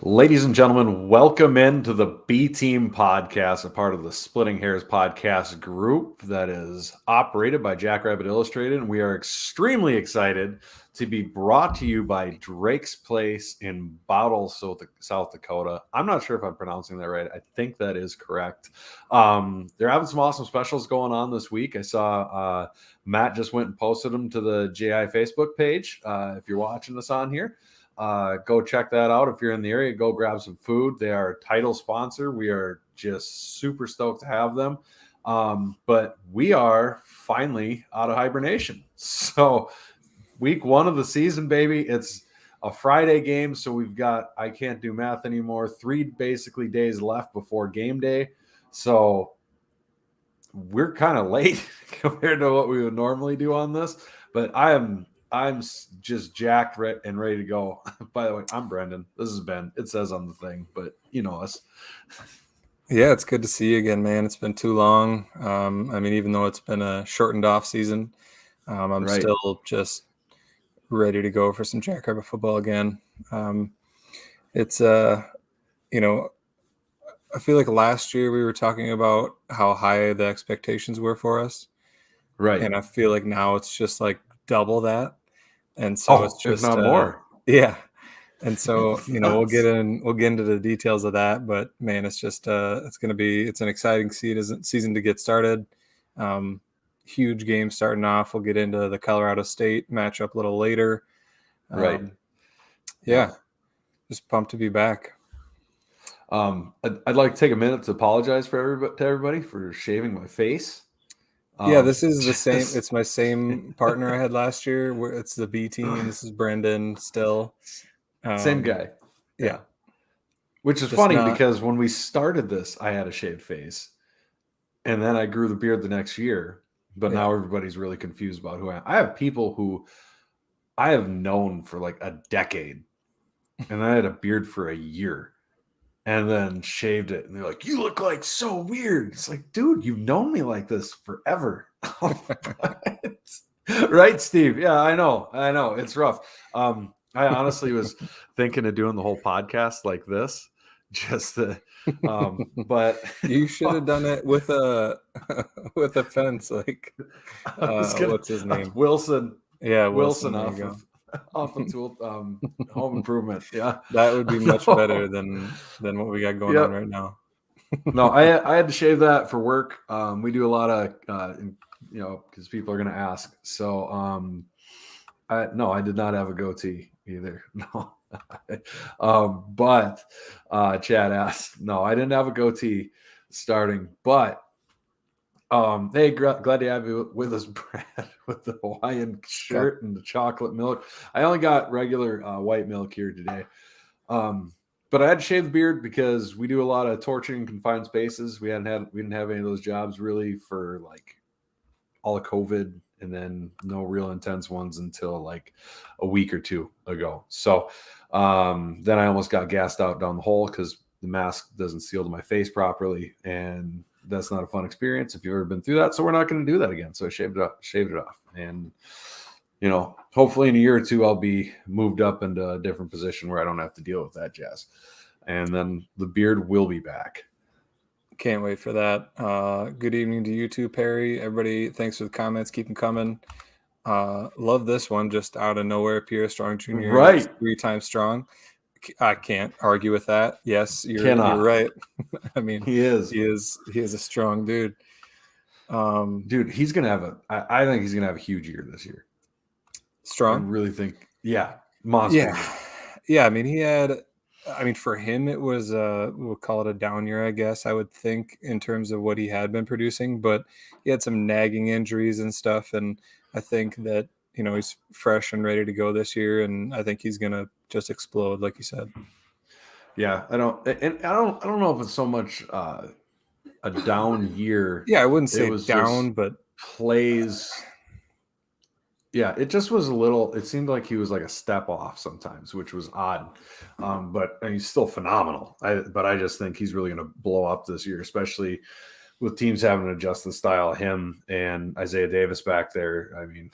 Ladies and gentlemen, welcome into the B Team podcast, a part of the Splitting Hares podcast group that is operated by Jackrabbit Illustrated. And we are extremely excited to be brought to you by Drake's Place in Bottle, South Dakota. I'm not sure if I'm pronouncing that right. I think that is correct. They're having some awesome specials going on this week. I saw Matt just went and posted them to the JI Facebook page. If you're watching us on here, go check that out. If you're in the area, go grab some food. They are a title sponsor. We are just super stoked to have them. But we are finally out of hibernation. So week 1 of the season, baby, it's a Friday game. So we've got, I can't do math anymore, 3 basically days left before game day. So we're kind of late compared to what we would normally do on this, but I'm just jacked and ready to go. By the way, I'm Brendan. This is Ben. It says on the thing, but you know us. Yeah, it's good to see you again, man. It's been too long. Even though it's been a shortened off season, I'm still just ready to go for some Jackrabbit football again. I feel like last year we were talking about how high the expectations were for us. Right. And I feel like now it's just like double that. And so it's just if not more. Yeah. And so, we'll get into the details of that, but man, it's just it's an exciting season to get started. Huge game starting off. We'll get into the Colorado State matchup a little later. Right. Yeah. Just pumped to be back. I'd like to take a minute to apologize to everybody for shaving my face. This is the same. It's my same partner I had last year. It's the B team. This is Brendan still. Same guy. Yeah. Which is funny because when we started this, I had a shaved face. And then I grew the beard the next year. But now everybody's really confused about who I am. I have people who I have known for like a decade. And I had a beard for a year. And then shaved it. And they're like, you look like so weird. It's like, dude, you've known me like this forever. Right, Steve? Yeah, I know. It's rough. I honestly was thinking of doing the whole podcast like this. But you should have done it with a fence, like what's his name? Wilson. Yeah, Wilson off of Tool Home Improvement. Yeah, that would be much better than what we got going on right now. No, I had to shave that for work. We do a lot of because people are going to ask. So I did not have a goatee either. No. But Chad asked. No, I didn't have a goatee starting, but hey, glad to have you with us, Brad, with the Hawaiian shirt and the chocolate milk. I only got regular white milk here today. But I had to shave the beard because we do a lot of torturing in confined spaces. We didn't have any of those jobs really for like all of COVID, and then no real intense ones until like a week or two ago. So then I almost got gassed out down the hole because the mask doesn't seal to my face properly, and that's not a fun experience if you've ever been through that. So we're not going to do that again. So I shaved it off. And, hopefully in a year or two, I'll be moved up into a different position where I don't have to deal with that jazz. And then the beard will be back. Can't wait for that. Good evening to you too, Perry. Everybody, thanks for the comments. Keep them coming. Love this one. Just out of nowhere, Pierre Strong Jr. Right. 3 times strong. I can't argue with that. Yes, you're right. I mean, he is a strong dude. Dude, he's gonna have I think he's gonna have a huge year this year. Strong. I really think, monster. Yeah. I mean, for him, it was we'll call it a down year, I guess. I would think in terms of what he had been producing, but he had some nagging injuries and stuff, and I think that he's fresh and ready to go this year, and I think he's gonna just explode, like you said. Yeah, I don't know if it's so much a down year. Yeah, I wouldn't say it was down, but plays. Yeah, it just was a little. It seemed like he was like a step off sometimes, which was odd. But he's still phenomenal. But I just think he's really going to blow up this year, especially with teams having to adjust the style of him and Isaiah Davis back there. I mean,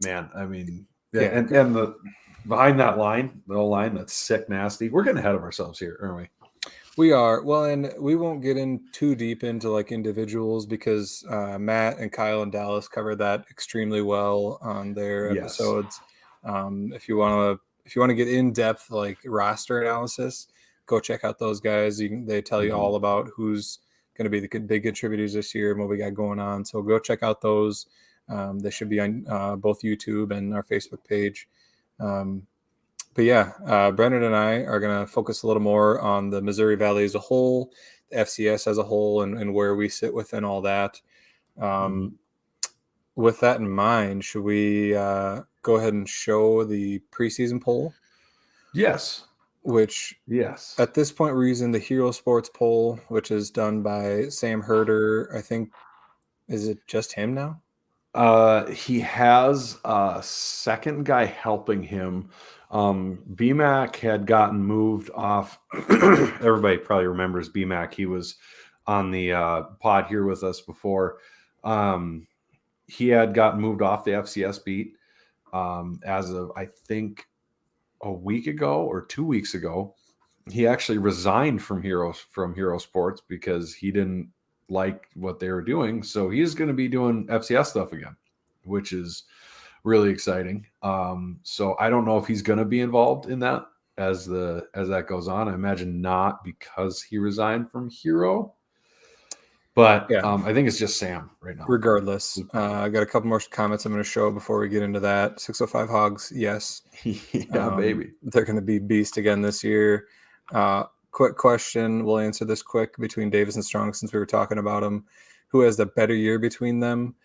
man. I mean, and behind that line, the line that's sick nasty. We're getting ahead of ourselves here, aren't we? We are. Well, and we won't get in too deep into like individuals because Matt and Kyle and Dallas covered that extremely well on their Yes. episodes. If you want to get in depth like roster analysis, go check out those guys. They tell you all about who's going to be the big contributors this year and what we got going on. So go check out those. They should be on both YouTube and our Facebook page. But yeah, Brendan and I are going to focus a little more on the Missouri Valley as a whole, the FCS as a whole, and where we sit within all that. With that in mind, should we go ahead and show the preseason poll? Yes. Which, yes. At this point, we're using the Hero Sports poll, which is done by Sam Herder. I think, is it just him now? He has a second guy helping him. BMAC had gotten moved off. Everybody probably remembers BMAC. He was on the pod here with us before. He had gotten moved off the FCS beat as of, I think, a week ago or 2 weeks ago. He actually resigned from Hero Sports because he didn't like what they were doing. So he's going to be doing FCS stuff again, which is really exciting. So I don't know if he's going to be involved in that as that goes on. I imagine not, because he resigned from Hero. But yeah. I think it's just Sam right now. Regardless, I got a couple more comments I'm going to show before we get into that. 605 Hogs, yes. Yeah, baby. They're going to be beast again this year. Quick question. We'll answer this quick between Davis and Strong since we were talking about them. Who has the better year between them?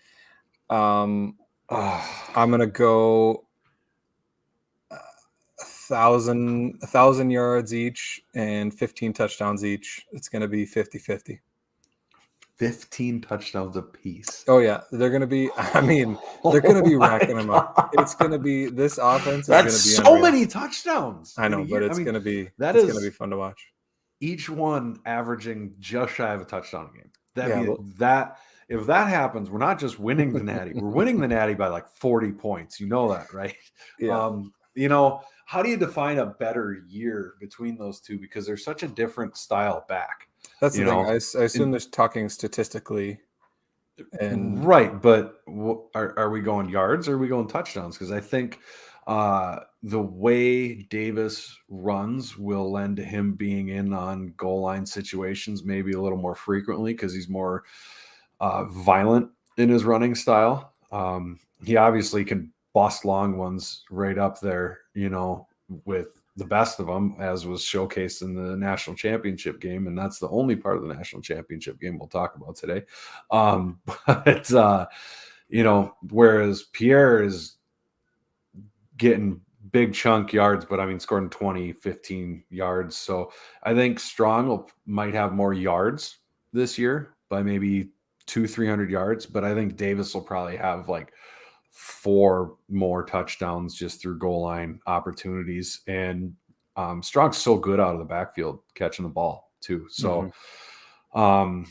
I'm going to go 1,000 yards each and 15 touchdowns each. It's going to be 50-50. 15 touchdowns apiece. Oh yeah, they're going to be. I mean, they're going to be racking them up. It's going to be this offense. That's is so many touchdowns. I know, but it's going to be fun to watch. Each one averaging just shy of a touchdown a game. If that happens, we're not just winning the Natty. We're winning the Natty by like 40 points. You know that, right? Yeah. How do you define a better year between those two? Because they're such a different style back. That's the thing. I assume they're talking statistically. And right, but are we going yards or are we going touchdowns? Because I think the way Davis runs will lend to him being in on goal line situations maybe a little more frequently because he's more violent in his running style. He obviously can bust long ones right up there, with the best of them, as was showcased in the national championship game. And that's the only part of the national championship game we'll talk about today. Whereas Pierre is getting big chunk yards, but scoring 20, 15 yards. So I think Strong might have more yards this year by maybe 200-300 yards, but I think Davis will probably have like 4 more touchdowns just through goal line opportunities. And Strong's so good out of the backfield catching the ball too. So it'll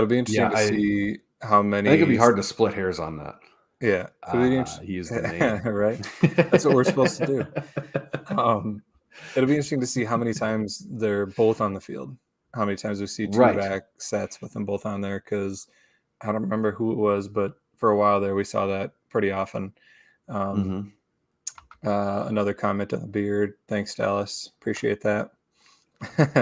be interesting to see how many. I think it'll be hard to split hairs on that. Yeah, use the name. Right? That's what we're supposed to do. It'll be interesting to see how many times they're both on the field. How many times we see two-back sets with them both on there, because I don't remember who it was, but for a while there we saw that pretty often. Another comment on the beard. Thanks, Dallas. Appreciate that.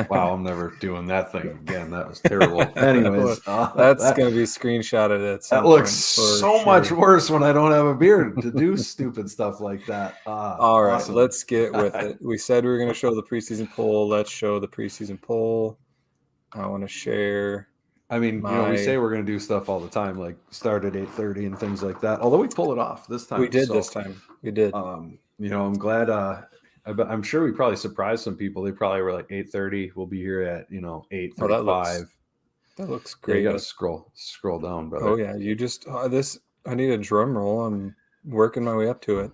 Wow, I'm never doing that thing again. That was terrible. Anyways, that's going to be screenshotted at some point. That looks so much worse when I don't have a beard to do stupid stuff like that. All right, awesome. Let's get with it. We said we were going to show the preseason poll. Let's show the preseason poll. I want to share. We say we're going to do stuff all the time, like start at 8:30 and things like that. Although we pull it off this time. We did this time. We did. I'm glad. I'm sure we probably surprised some people. They probably were like 8:30. We'll be here at 8:35. That looks great. You got to scroll down, brother. Oh yeah, you just this. I need a drum roll. I'm working my way up to it.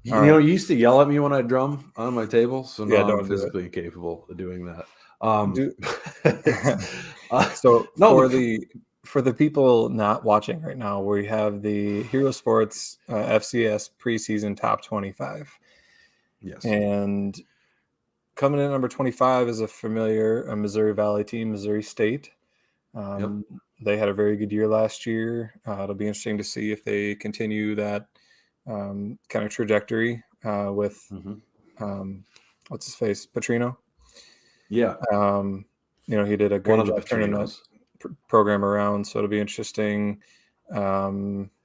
You used to yell at me when I drum on my table, so now I'm physically incapable of doing that. For the people not watching right now, we have the Hero Sports FCS preseason top 25. Yes. And coming in at number 25 is a Missouri Valley team, Missouri State. Yep. They had a very good year last year. It'll be interesting to see if they continue that kind of trajectory with Mm-hmm. what's his face, Petrino. Yeah. He did a One great of the job turning that Petrinos. program around. So it'll be interesting.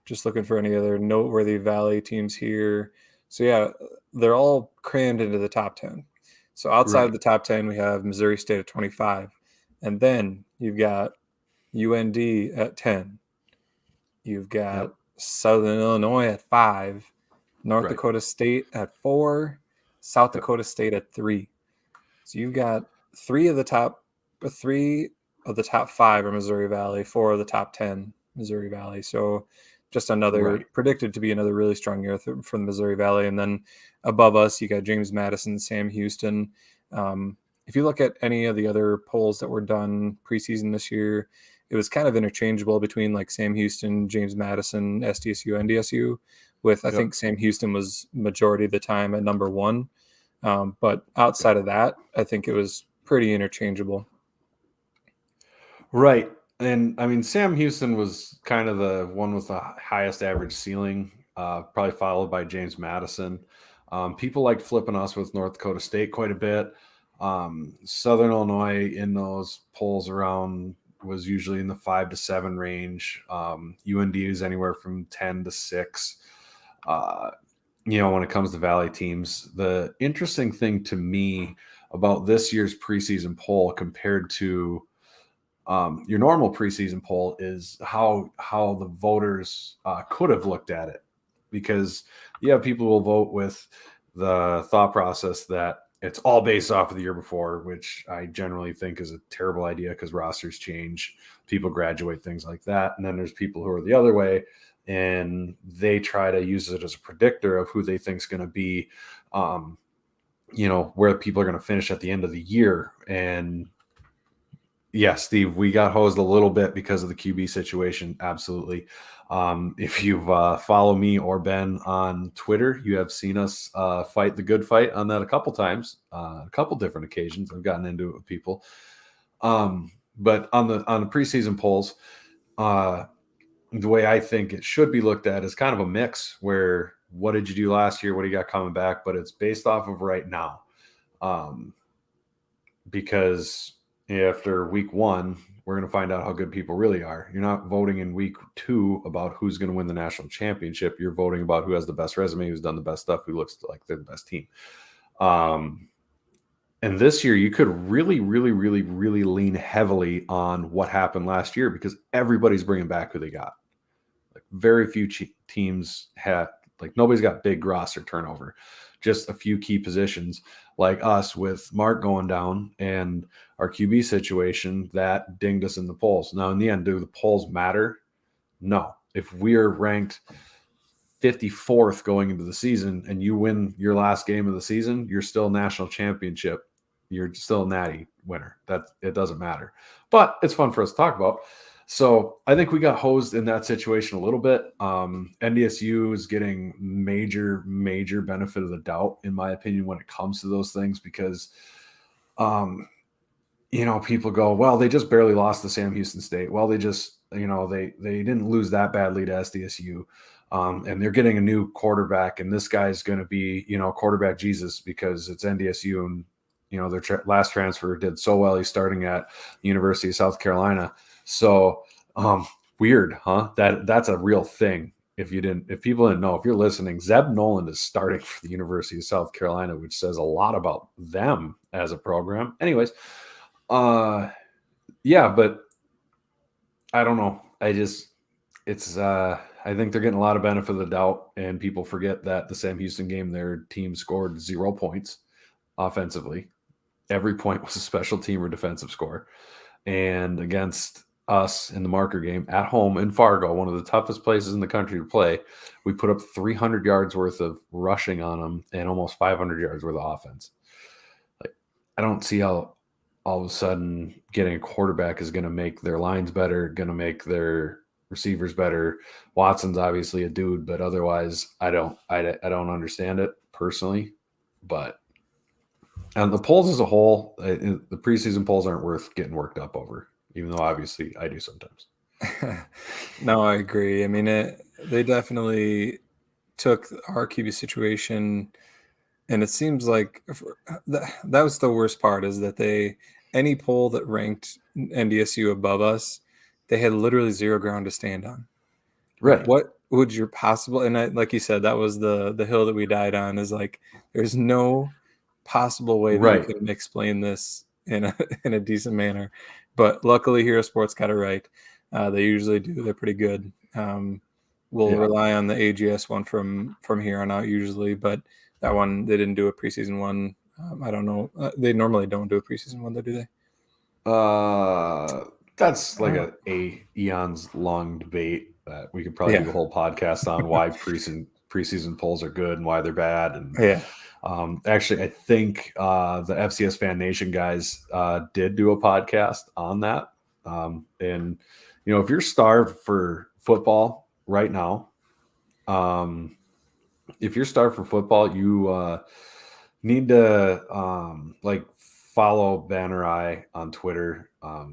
Just looking for any other noteworthy Valley teams here. So yeah, they're all crammed into the top 10. So outside of Right. the top 10, we have Missouri State at 25. And then you've got UND at 10. You've got Yep. Southern Illinois at 5. North Right. Dakota State at 4. South Yep. Dakota State at 3. So you've got three of the top 5 are Missouri Valley, 4 of the top 10 Missouri Valley. So just another Right. predicted to be another really strong year from the Missouri Valley. And then above us, you got James Madison, Sam Houston. If you look at any of the other polls that were done preseason this year, it was kind of interchangeable between like Sam Houston, James Madison, SDSU, NDSU, with I Yep. think Sam Houston was majority of the time at number 1. But Okay. outside of that, I think it was pretty interchangeable. Right. And I mean, Sam Houston was kind of the one with the highest average ceiling, probably followed by James Madison. People liked flipping us with North Dakota State quite a bit. Southern Illinois in those polls around was usually in the 5 to 7 range. UND is anywhere from 10 to 6. When it comes to Valley teams, the interesting thing to me about this year's preseason poll compared to your normal preseason poll is how the voters could have looked at it, because you have people who will vote with the thought process that it's all based off of the year before, which I generally think is a terrible idea because rosters change, people graduate, things like that. And then there's people who are the other way, and they try to use it as a predictor of who they think is going to be, where people are going to finish at the end of the year. And yeah, Steve, we got hosed a little bit because of the QB situation. Absolutely. If you've followed me or Ben on Twitter, you have seen us fight the good fight on that a couple times, a couple different occasions. I've gotten into it with people. But on the preseason polls, the way I think it should be looked at is kind of a mix where what did you do last year? What do you got coming back? But it's based off of right now. Because after week 1, we're going to find out how good people really are. You're not voting in week 2 about who's going to win the national championship. You're voting about who has the best resume, who's done the best stuff, who looks like they're the best team. And this year, you could really, really, really, really lean heavily on what happened last year because everybody's bringing back who they got. Like very few teams had, like nobody's got big roster turnover, just a few key positions like us with Mark going down and our QB situation that dinged us in the polls. Now, in the end, do the polls matter? No. If we are ranked 54th going into the season and you win your last game of the season, you're still national championship. You're still a natty winner. That it doesn't matter. But it's fun for us to talk about. So I think we got hosed in that situation a little bit. NDSU is getting major benefit of the doubt, in my opinion, when it comes to those things, because, people go, well, they just barely lost to Sam Houston State. Well, they just, they didn't lose that badly to SDSU. And they're getting a new quarterback, and this guy's going to be, quarterback Jesus because it's NDSU, and their last transfer did so well. He's starting at the University of South Carolina. So weird, huh? That's a real thing. If people didn't know, if you're listening, Zeb Noland is starting for the University of South Carolina, which says a lot about them as a program. Anyways, yeah, but I don't know. I think they're getting a lot of benefit of the doubt, and people forget that the Sam Houston game, their team scored 0 points offensively. Every point was a special team or defensive score. And against us in the marker game at home in Fargo, one of the toughest places in the country to play, we put up 300 yards worth of rushing on them and almost 500 yards worth of offense. Like, I don't see how all of a sudden getting a quarterback is going to make their lines better, going to make their receivers better. Watson's obviously a dude, but otherwise I don't understand it personally. But and the polls as a whole, the preseason polls aren't worth getting worked up over, even though obviously I do sometimes. No, I agree. I mean, they definitely took our QB situation, and it seems like that was the worst part, is that any poll that ranked NDSU above us, they had literally zero ground to stand on. Like, Right. what would your possible, and like you said, that was the hill that we died on, is like, there's no possible way that you Right. can explain this in a in a decent manner. But luckily, Hero Sports got it right. They usually do. They're pretty good. We'll Yeah. rely on the AGS one from here on out usually, but that one, they didn't do a preseason one. I don't know. They normally don't do a preseason one, though, do they? That's like Oh, a eons long debate that we could probably do a yeah, whole podcast on why preseason polls are good and why they're bad. And yeah. actually, I think the FCS Fan Nation guys did do a podcast on that. And if you're starved for football right now, you need to follow Banner Eye on Twitter.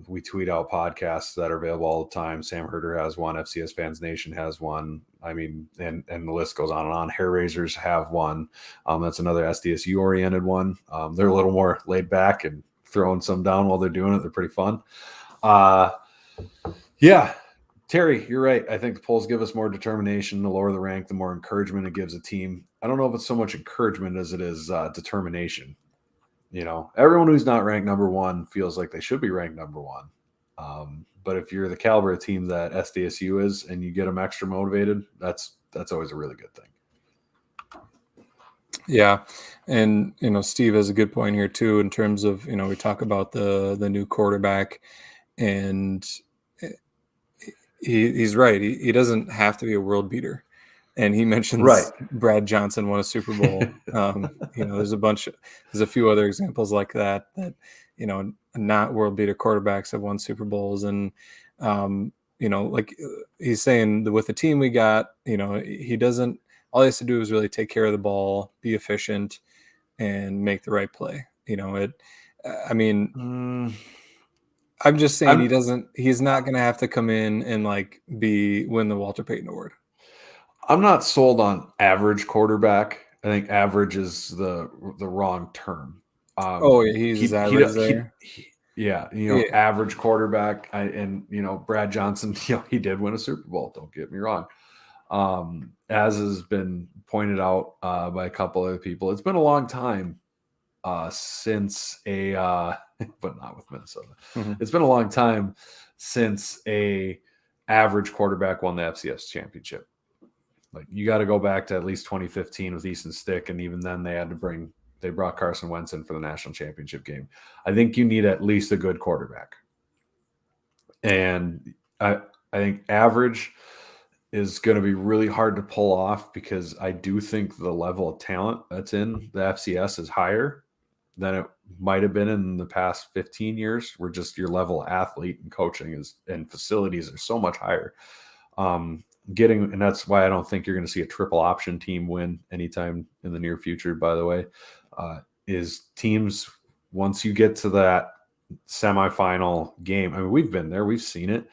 We tweet out podcasts that are available all the time. Sam Herder has one. FCS Fans Nation has one. I mean, and the list goes on and on. Hair Raisers have one. That's another SDSU oriented one. They're a little more laid back and throwing some down while they're doing it. They're pretty fun. Yeah, Terry, you're right. I think the polls give us more determination. The lower the rank, the more encouragement it gives a team. I don't know if it's so much encouragement as it is determination. Everyone who's not ranked number one feels like they should be ranked number one. But if you're the caliber of team that SDSU is and you get them extra motivated, that's always a really good thing. Yeah. And, Steve has a good point here too, in terms of, we talk about the new quarterback, and he's right. He doesn't have to be a world beater. And he mentions Right. Brad Johnson won a Super Bowl. There's a few other examples like that, not world beater quarterbacks have won Super Bowls. And, like he's saying, with the team we got, he doesn't, all he has to do is really take care of the ball, be efficient, and make the right play. I'm just saying he's not going to have to come in and win the Walter Payton Award. I'm not sold on average quarterback. I think average is the wrong term. He's average there. Average quarterback. Brad Johnson, he did win a Super Bowl. Don't get me wrong. As has been pointed out by a couple other people, it's been a long time since but not with Minnesota. Mm-hmm. It's been a long time since a average quarterback won the FCS championship. Like, you got to go back to at least 2015 with Easton Stick, and even then they brought Carson Wentz in for the national championship game. I think you need at least a good quarterback, and I think average is going to be really hard to pull off, because I do think the level of talent that's in the FCS is higher than it might have been in the past 15 years, where just your level of athlete and coaching and facilities are so much higher. And that's why I don't think you're going to see a triple option team win anytime in the near future, by the way, is teams, once you get to that semifinal game. I mean, we've been there, we've seen it.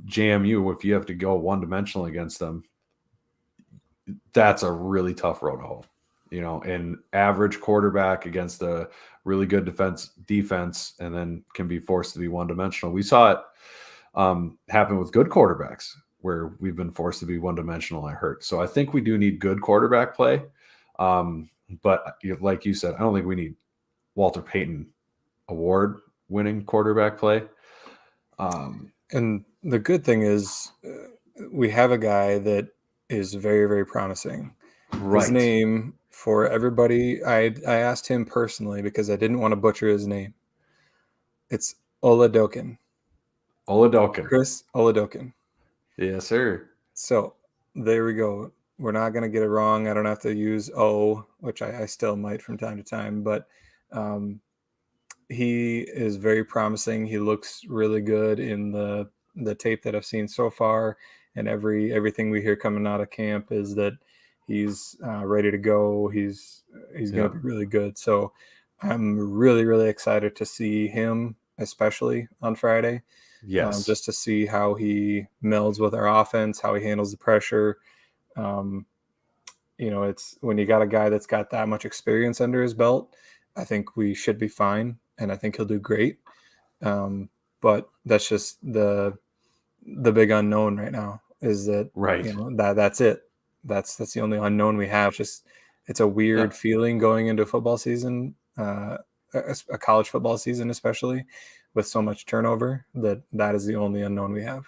JMU, if you have to go one-dimensional against them, that's a really tough road to hoe. An average quarterback against a really good defense, and then can be forced to be one-dimensional. We saw it happen with good quarterbacks, where we've been forced to be one-dimensional. I heard. So I think we do need good quarterback play. But like you said, I don't think we need Walter Payton Award winning quarterback play. And the good thing is we have a guy that is very, very promising. Right. His name, for everybody, I asked him personally because I didn't want to butcher his name. It's Oladokin. Chris Oladokin. Yes, sir. So there we go. We're not going to get it wrong. I don't have to use O, which I still might from time to time, but he is very promising. He looks really good in the tape that I've seen so far, and everything we hear coming out of camp is that He's ready to go. He's going Yeah. to be really good. So I'm really, really excited to see him, especially on Friday, Yes. just to see how he melds with our offense, how he handles the pressure. Um, it's when you got a guy that's got that much experience under his belt, I think we should be fine, and I think he'll do great. But that's just the big unknown right now is that Right. that's it. That's the only unknown we have. Just it's a Yeah. weird feeling going into football season, a college football season, especially with so much turnover. That is the only unknown we have.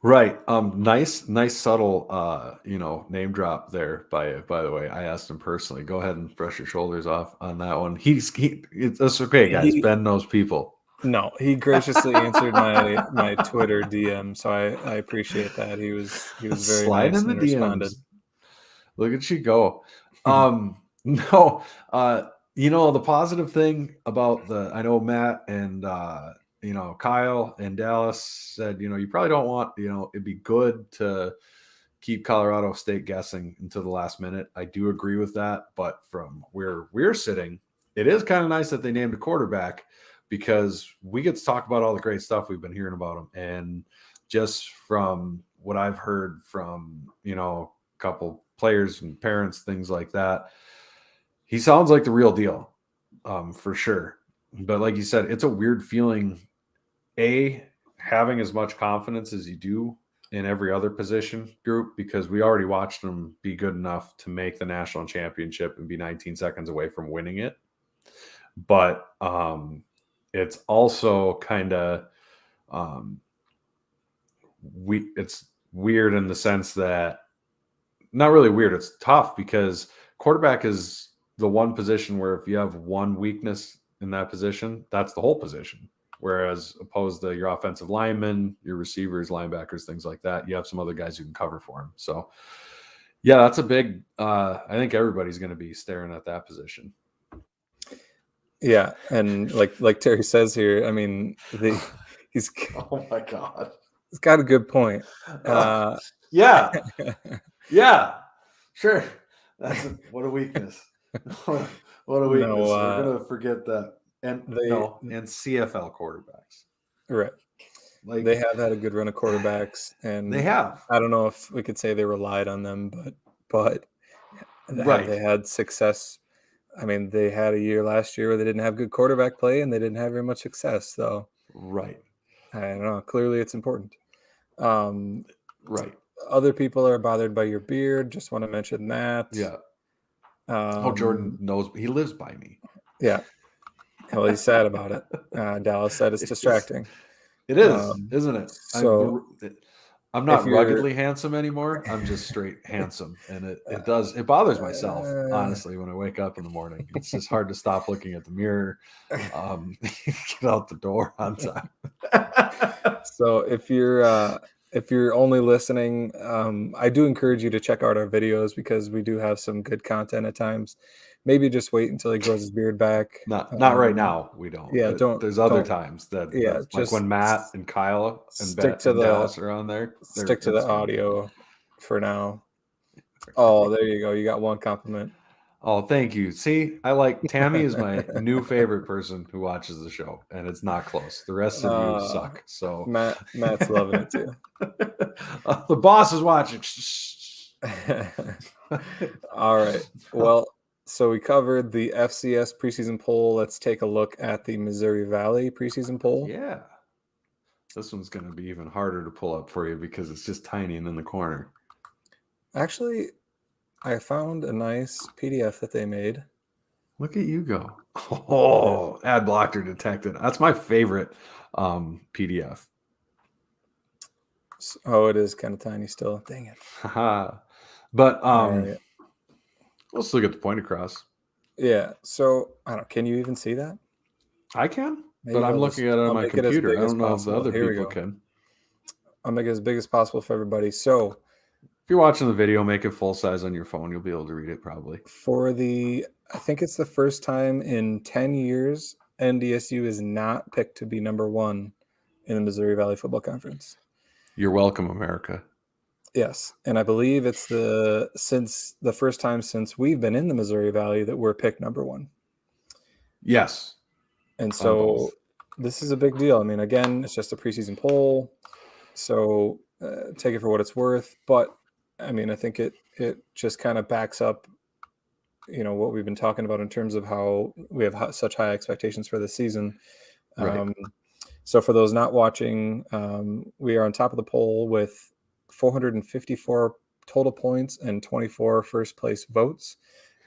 Right. Nice subtle name drop there by the way. I asked him personally. Go ahead and brush your shoulders off on that one. It's okay, guys. He Ben knows people. No, he graciously answered my Twitter DM, so I appreciate that. He was very Slide nice in the and responded. DMs. Look at you go. No, the positive thing about I know Matt and Kyle and Dallas said, you probably don't want, it'd be good to keep Colorado State guessing until the last minute. I do agree with that, but from where we're sitting, it is kind of nice that they named a quarterback because we get to talk about all the great stuff we've been hearing about him. And just from what I've heard from, a couple players and parents, things like that, he sounds like the real deal, for sure. But like you said, it's a weird feeling, having as much confidence as you do in every other position group, because we already watched them be good enough to make the national championship and be 19 seconds away from winning it. But it's also kind of it's weird in the sense that, not really weird, it's tough because quarterback is the one position where if you have one weakness in that position, that's the whole position. Whereas opposed to your offensive linemen, your receivers, linebackers, things like that, you have some other guys who can cover for him. So yeah, that's a big I think everybody's going to be staring at that position. Yeah, and like Terry says here, I mean, he's Oh my God. he's got a good point. Yeah. Yeah. Sure. What a weakness. What a weakness. No, We're gonna forget that. And and CFL quarterbacks. Right. Like, they have had a good run of quarterbacks, and they have. I don't know if we could say they relied on them, but have Right. they had success? I mean, they had a year last year where they didn't have good quarterback play, and they didn't have very much success. So, Right. I don't know. Clearly, it's important. Right. Other people are bothered by your beard. Just want to mention that. Yeah. Jordan knows. He lives by me. Yeah. Well, he's sad about it. Dallas said it's distracting. It is, isn't it? So I'm not ruggedly handsome anymore. I'm just straight handsome, and it bothers myself, honestly, when I wake up in the morning. It's just hard to stop looking at the mirror, get out the door on time. So if you're only listening, I do encourage you to check out our videos because we do have some good content at times. Maybe just wait until he grows his beard back. Not right now. We don't. Yeah, There's other times that, like when Matt and Kyle and Beth and Dallas are on there. Stick to the audio for now. Oh, there you go. You got one compliment. Oh, thank you. See, Tammy is my new favorite person who watches the show, and it's not close. The rest of you suck. So Matt's loving it too. The boss is watching. All right. Well, so we covered the FCS preseason poll. Let's take a look at the Missouri Valley preseason poll. Yeah. This one's going to be even harder to pull up for you because it's just tiny and in the corner. Actually, I found a nice PDF that they made. Look at you go. Oh, ad blocker detected. That's my favorite PDF. Oh, it is kind of tiny still. Dang it. But right. Let's look at the point across. Yeah. So I don't. Can you even see that? I can, but I'm looking at it on my computer. I don't know if the other people can. I'll make it as big as possible for everybody. So if you're watching the video, make it full size on your phone. You'll be able to read it probably. I think it's the first time in 10 years NDSU is not picked to be number one in the Missouri Valley Football Conference. You're welcome, America. Yes, and I believe it's since the first time since we've been in the Missouri Valley that we're picked number one. Yes, And on both. so this is a big deal. I mean, again, it's just a preseason poll, so take it for what it's worth. But I mean, I think it just kind of backs up, what we've been talking about in terms of how we have such high expectations for this season. Right. Um, so for those not watching, we are on top of the poll with 454 total points and 24 first place votes.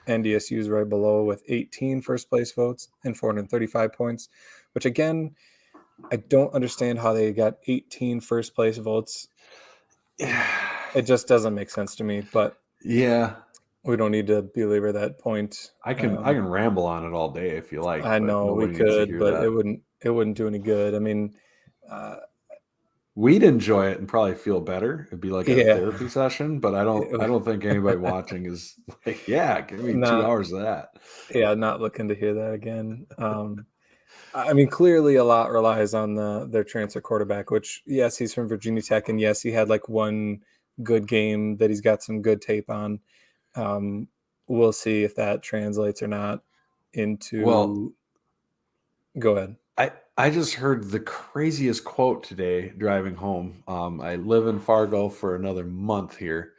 NDSU is right below with 18 first place votes and 435 points, which again, I don't understand how they got 18 first place votes. It just doesn't make sense to me, but Yeah, we don't need to belabor that point. I can ramble on it all day if you like, I but know we nobody needs to could, hear but it that. wouldn't do any good. I mean, uh, We'd enjoy it and probably feel better. It'd be like a yeah, therapy session, but I don't it- I don't think anybody watching is like, yeah, give me two not hours of that. yeah, not looking to hear that again. I mean, clearly a lot relies on their transfer quarterback, which yes, he's from Virginia Tech, and yes, he had like one good game that he's got some good tape on. Um, we'll see if that translates or not Well, into. Go ahead. I just heard the craziest quote today driving home. I live in Fargo for another month here,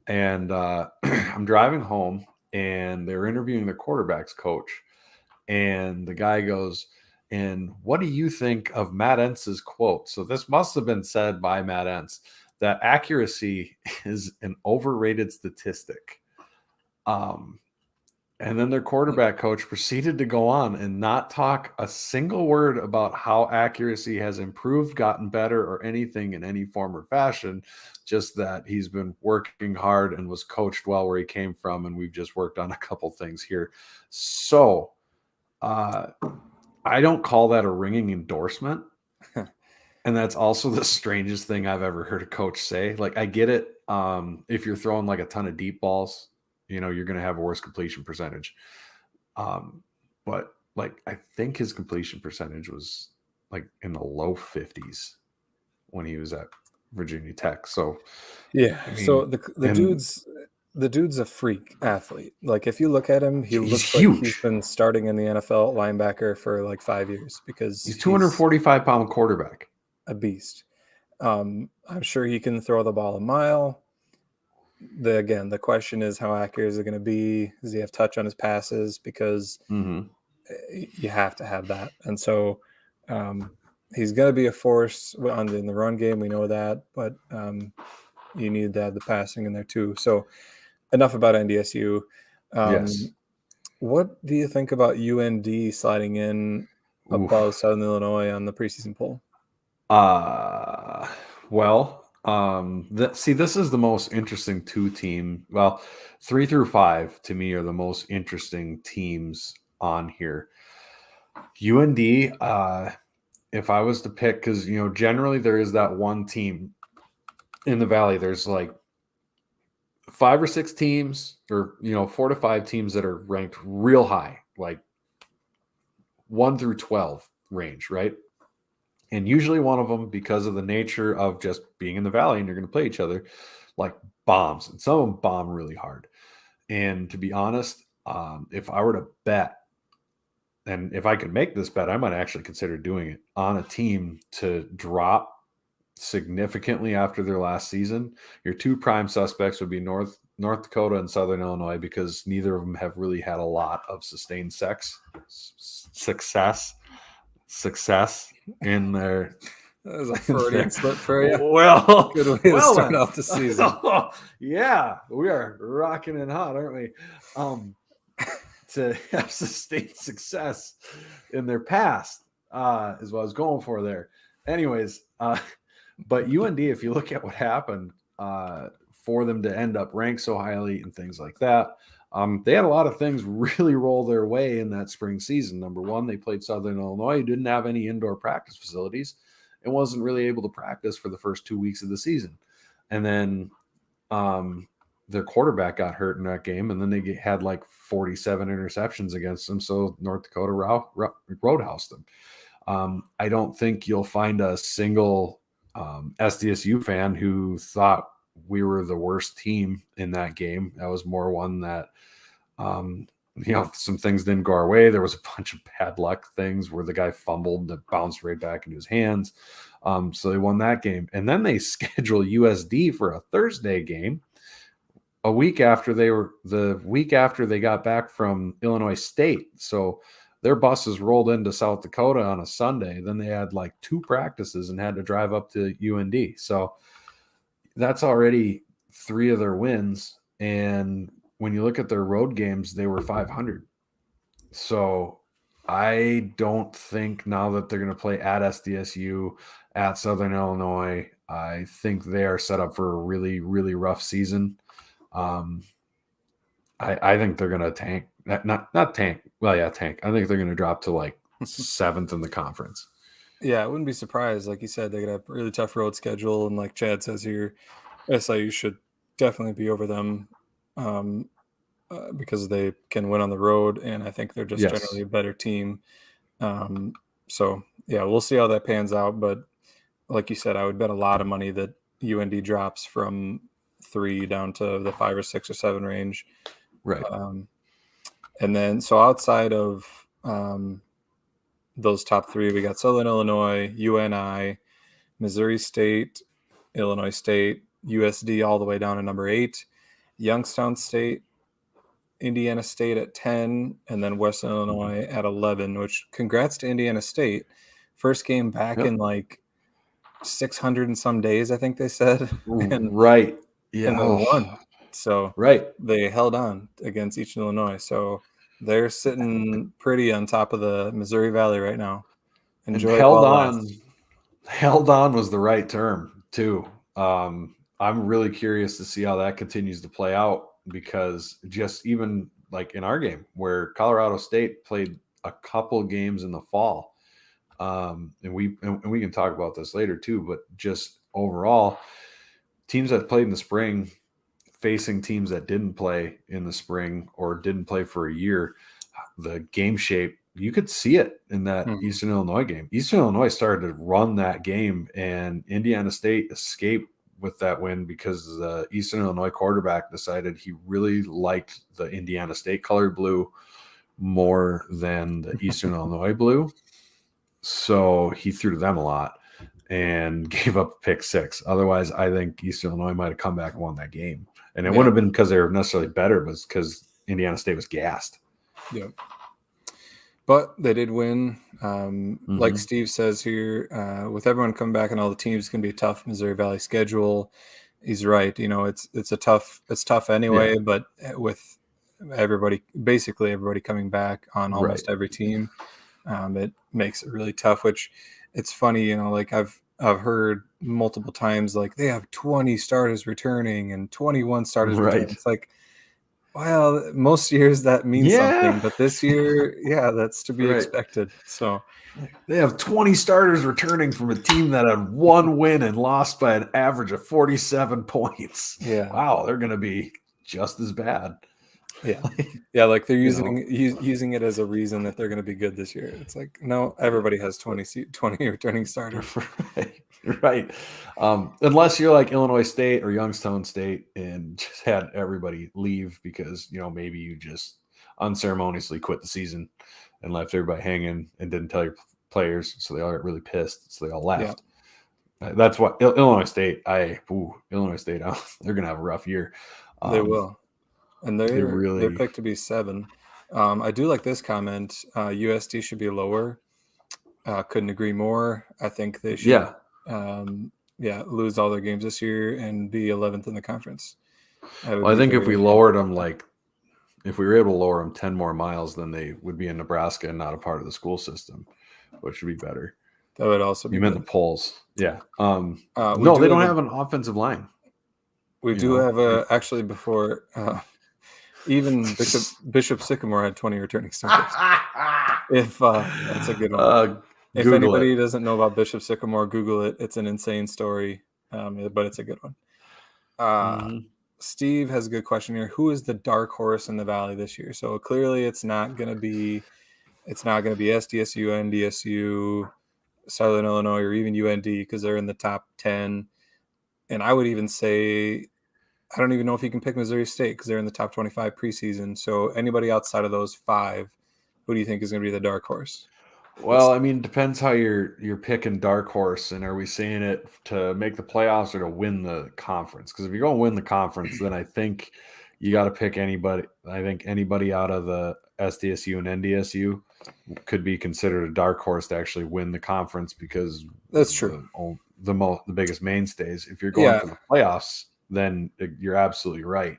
and I'm driving home, and they're interviewing the quarterbacks coach, and the guy goes, "And what do you think of Matt Entz's quote?" So this must have been said by Matt Entz that accuracy is an overrated statistic. Um, and then their quarterback coach proceeded to go on and not talk a single word about how accuracy has improved, gotten better, or anything in any form or fashion. Just that he's been working hard and was coached well where he came from. And we've just worked on a couple things here. So uh, I don't call that a ringing endorsement. And that's also the strangest thing I've ever heard a coach say. Like, I get it. If you're throwing like a ton of deep balls, you're going to have a worse completion percentage. But like, I think his completion percentage was like in the low 50s when he was at Virginia Tech. So, Yeah. I So mean, and the dude's a freak athlete. Like if you look at him, he he's looks like he's huge. been starting in the NFL at linebacker for like 5 years because He's he's 245-pound quarterback. a beast. I'm sure he can throw the ball a mile. The question is how accurate is it going to be? Does he have touch on his passes? Because Mm-hmm. you have to have that. And so he's going to be a force in the run game. We know that, but you need to have the passing in there too. So enough about NDSU. Yes. Um, what do you think about UND sliding in above Oof. Southern Illinois on the preseason poll? Uh, see, this is the most interesting two team. Well, 3 through 5 to me are the most interesting teams on here. UND, if I was to pick, because generally there is that one team in the Valley. There's like 5 or 6 teams, or 4 to 5 teams that are ranked real high, like 1 through 12 range, right? And usually one of them, because of the nature of just being in the Valley and you're going to play each other, like bombs. And some of them bomb really hard. And to be honest, if I were to bet, and if I could make this bet, I might actually consider doing it on a team to drop significantly after their last season. Your two prime suspects would be North Dakota and Southern Illinois, because neither of them have really had a lot of sustained success in their That was a Freudian slip for you. well, Good way to well start then. off the season. Yeah, we are rocking and hot, aren't we? To have sustained success in their past is what I was going for there. Anyways, but UND, if you look at what happened for them to end up ranked so highly and things like that, they had a lot of things really roll their way in that spring season. Number one, they played Southern Illinois, who didn't have any indoor practice facilities and wasn't really able to practice for the first 2 weeks of the season. And then their quarterback got hurt in that game, and then they had like 47 interceptions against them. So North Dakota roadhoused them. I don't think you'll find a single SDSU fan who thought we were the worst team in that game. That was more one that, some things didn't go our way. There was a bunch of bad luck things where the guy fumbled that bounced right back into his hands. So they won that game. And then they schedule USD for a Thursday game the week after they got back from Illinois State. So their buses rolled into South Dakota on a Sunday. Then they had like 2 practices and had to drive up to UND. So that's already 3 of their wins. And when you look at their road games, they were 500. So I don't think now that they're going to play at SDSU, at Southern Illinois, I think they are set up for a really, really rough season. I think they're going to tank. Not tank. Well, yeah, tank. I think they're going to drop to like 7th in the conference. Yeah, I wouldn't be surprised. Like you said, they got a really tough road schedule, and like Chad says here, SIU should definitely be over them because they can win on the road, and I think they're just generally a better team. So yeah, we'll see how that pans out. But like you said, I would bet a lot of money that UND drops from 3 down to the 5 or 6 or 7 range. Right. And then so outside of those top 3, we got Southern Illinois, UNI, Missouri State, Illinois State, USD all the way down to number 8, Youngstown State, Indiana State at 10, and then Western Illinois at 11, which congrats to Indiana State. First game back in like 600 and some days, I think they said. Right. Yeah. And then won. So they held on against Eastern Illinois. So they're sitting pretty on top of the Missouri Valley right now. Enjoy and held on. Last. Held on was the right term too. I'm really curious to see how that continues to play out, because just even like in our game where Colorado State played a couple games in the fall, and we can talk about this later too, but just overall, teams that played in the spring facing teams that didn't play in the spring or didn't play for a year, the game shape, you could see it in that Eastern Illinois game. Eastern Illinois started to run that game, and Indiana State escaped with that win because the Eastern Illinois quarterback decided he really liked the Indiana State colored blue more than the Eastern Illinois blue. So he threw to them a lot and gave up a pick 6. Otherwise, I think Eastern Illinois might have come back and won that game. And it wouldn't have been because they were necessarily better, but because Indiana State was gassed. Yeah. But they did win. Like Steve says here, with everyone coming back and all the teams, it's going to be a tough Missouri Valley schedule. He's right. You know, it's tough anyway, but with basically everybody coming back on almost every team, it makes it really tough, which it's funny, you know, like I've heard multiple times, like they have 20 starters returning and 21 starters returning. It's like, well, most years that means something, but this year, that's to be expected. So they have 20 starters returning from a team that had 1 win and lost by an average of 47 points. Yeah. Wow, they're going to be just as bad. Yeah, like they're using it as a reason that they're going to be good this year. It's like, no, everybody has 20 returning starters. Right. Unless you're like Illinois State or Youngstown State and just had everybody leave because, you know, maybe you just unceremoniously quit the season and left everybody hanging and didn't tell your players, so they all got really pissed, so they all left. That's what Illinois State. They're going to have a rough year. They will. And they're picked to be 7. I do like this comment. USD should be lower. Couldn't agree more. I think they should lose all their games this year and be 11th in the conference. I think if we lowered them, like if we were able to lower them 10 more miles, then they would be in Nebraska and not a part of the school system, which would be better. That would also be You meant the polls. Yeah. No, they don't have an offensive line. We do have actually before even Bishop Sycamore had 20 returning starters. If that's a good one. If anybody doesn't know about Bishop Sycamore, Google it. It's an insane story, but it's a good one. Steve has a good question here. Who is the dark horse in the Valley this year? So clearly, it's not going to be SDSU, NDSU, Southern Illinois, or even UND because they're in the top 10. And I would even say, I don't even know if you can pick Missouri State because they're in the top 25 preseason. So anybody outside of those five, who do you think is going to be the dark horse? Well, I mean, depends how you're picking dark horse, and are we saying it to make the playoffs or to win the conference? Because if you're going to win the conference, then I think you got to pick anybody. I think anybody out of the SDSU and NDSU could be considered a dark horse to actually win the conference because That's true. the biggest mainstays. If you're going Yeah. for the playoffs, then you're absolutely right.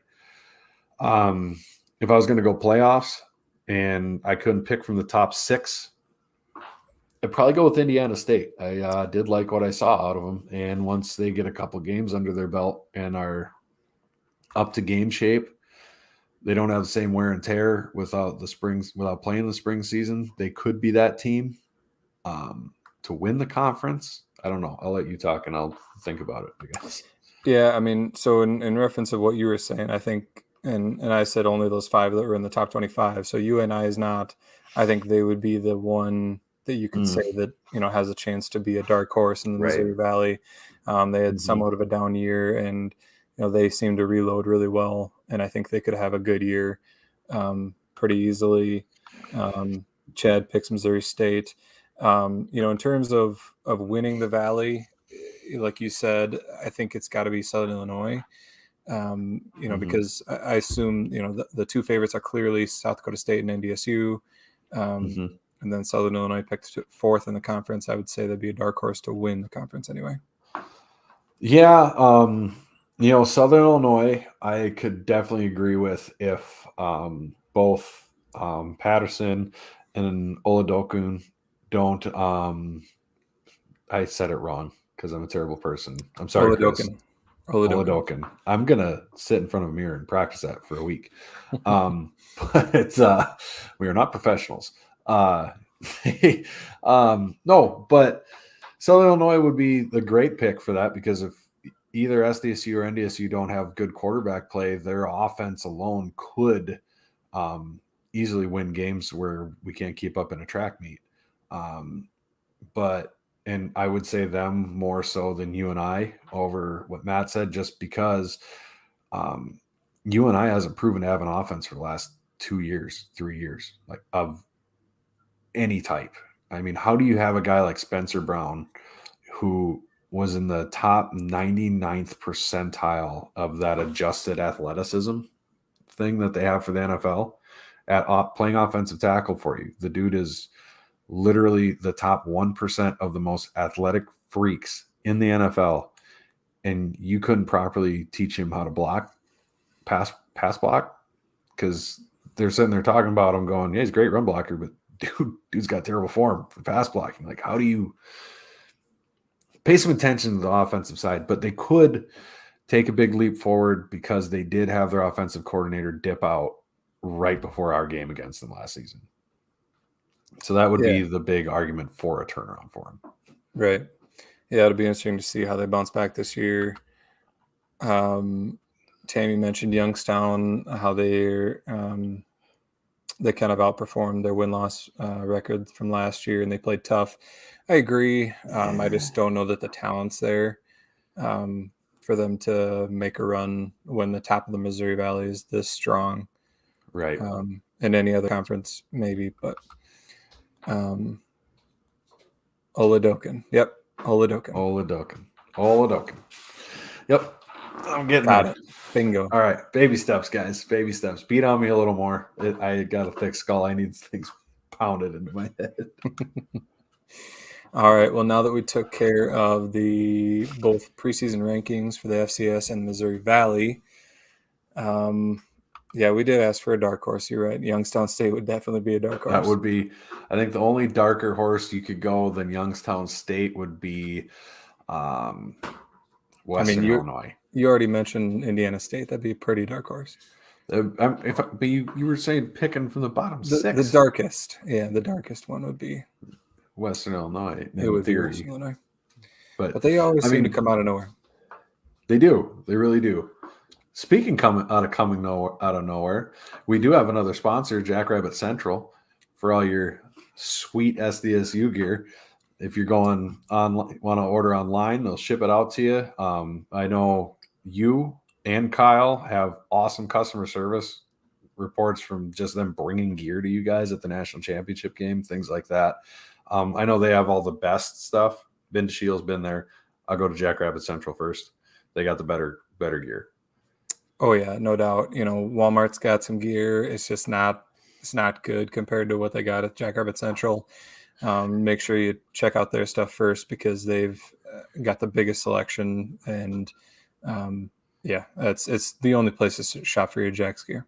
If I was going to go playoffs and I couldn't pick from the top six, I'd probably go with Indiana State. I did like what I saw out of them, and once they get a couple games under their belt and are up to game shape, they don't have the same wear and tear without playing the spring season. They could be that team to win the conference. I don't know. I'll let you talk and I'll think about it, I guess. Yeah, I mean, so in reference of what you were saying, I think, and I said only those five that were in the top 25. So UNI is not. I think they would be the one that you could say that has a chance to be a dark horse in the Right. Missouri Valley. They had somewhat of a down year, and they seem to reload really well, and I think they could have a good year pretty easily. Chad picks Missouri State. In terms of winning the Valley, like you said, I think it's got to be Southern Illinois. Because I assume the two favorites are clearly South Dakota State and NDSU, and then Southern Illinois picked fourth in the conference. I would say that'd be a dark horse to win the conference anyway. Yeah, Southern Illinois, I could definitely agree with if both Patterson and Oladokun don't. I said it wrong because I'm a terrible person. I'm sorry, Chris. Oladokun. I'm gonna sit in front of a mirror and practice that for a week. But we are not professionals. No, but Southern Illinois would be the great pick for that because if either SDSU or NDSU don't have good quarterback play, their offense alone could easily win games where we can't keep up in a track meet. And I would say them more so than UNI over what Matt said, just because UNI hasn't proven to have an offense for the last 2 years, 3 years, like of any type. I mean, how do you have a guy like Spencer Brown who was in the top 99th percentile of that adjusted athleticism thing that they have for the NFL at playing offensive tackle for you? The dude is literally the top 1% of the most athletic freaks in the NFL, and you couldn't properly teach him how to pass block, because they're sitting there talking about him going, yeah, he's a great run blocker, but dude's got terrible form for pass blocking. Like, how do you pay some attention to the offensive side? But they could take a big leap forward because they did have their offensive coordinator dip out right before our game against them last season. So that would be the big argument for a turnaround for him. Right. Yeah, it'll be interesting to see how they bounce back this year. Tammy mentioned Youngstown, how they kind of outperformed their win-loss record from last year, and they played tough. I agree. I just don't know that the talent's there for them to make a run when the top of the Missouri Valley is this strong. Right. In any other conference, maybe, but Oladokun. Yep. Oladokun. Yep. I'm getting Got there. it. Bingo. All right. Baby steps, guys. Baby steps. Beat on me a little more. I got a thick skull. I need things pounded into my head. All right. Well, now that we took care of the both preseason rankings for the FCS and Missouri Valley, we did ask for a dark horse. You're right. Youngstown State would definitely be a dark horse. That would be, I think, the only darker horse you could go than Youngstown State would be Western Illinois. You already mentioned Indiana State. That'd be a pretty dark horse. But you were saying picking from the bottom six. The darkest. Yeah, the darkest one would be Western Illinois. It would be Western Illinois. But they always seem to come out of nowhere. They do. They really do. Speaking out of nowhere, we do have another sponsor, Jackrabbit Central, for all your sweet SDSU gear. if you're going on, want to order online, they'll ship it out to you. I know you and Kyle have awesome customer service reports from just them bringing gear to you guys at the national championship game, things like that. I know they have all the best stuff. Been to Shields, been there. I'll go to Jackrabbit Central first. They got the better gear. Oh yeah, no doubt. Walmart's got some gear. It's not good compared to what they got at Jackrabbit Central. Make sure you check out their stuff first because they've got the biggest selection, and yeah, it's the only place to shop for your Jack's gear.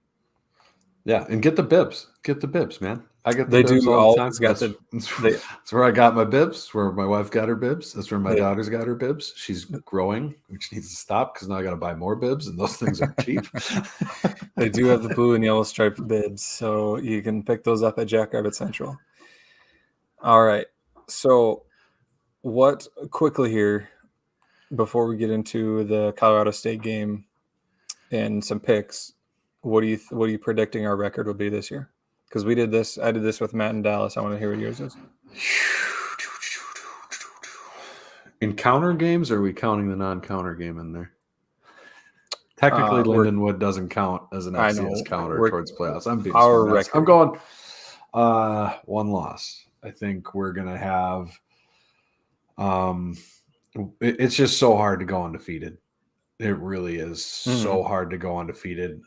Yeah, and get the bibs. Get the bibs, man. I get the They bibs do all the time. always got That's where I got my bibs. Where my wife got her bibs. That's where my daughter's got her bibs. She's growing, which needs to stop because now I got to buy more bibs, and those things are cheap. They do have the blue and yellow striped bibs, so you can pick those up at Jackrabbit Central. All right, so what quickly here before we get into the Colorado State game and some picks? What are you predicting our record will be this year? Because I did this with Matt in Dallas. I want to hear what yours is. In counter games, or are we counting the non-counter game in there? Technically, Lindenwood doesn't count as an FCS counter towards playoffs. I'm being smart. I'm going 1 loss. I think we're gonna have. It's just so hard to go undefeated. It really is so hard to go undefeated.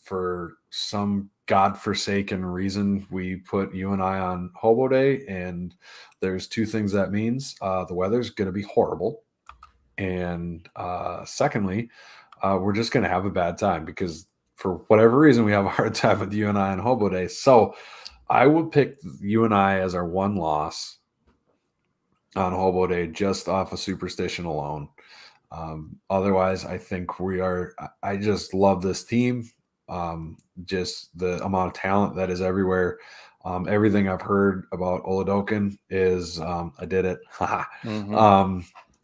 For some godforsaken reason, we put you and I on Hobo Day, and there's 2 things that means. The weather's going to be horrible, and secondly, we're just going to have a bad time because for whatever reason, we have a hard time with you and I on Hobo Day. So I would pick you and I as our 1 loss on Hobo Day just off of superstition alone. Otherwise, I think I just love this team. Just the amount of talent that is everywhere. Everything I've heard about Oladokin is I did it.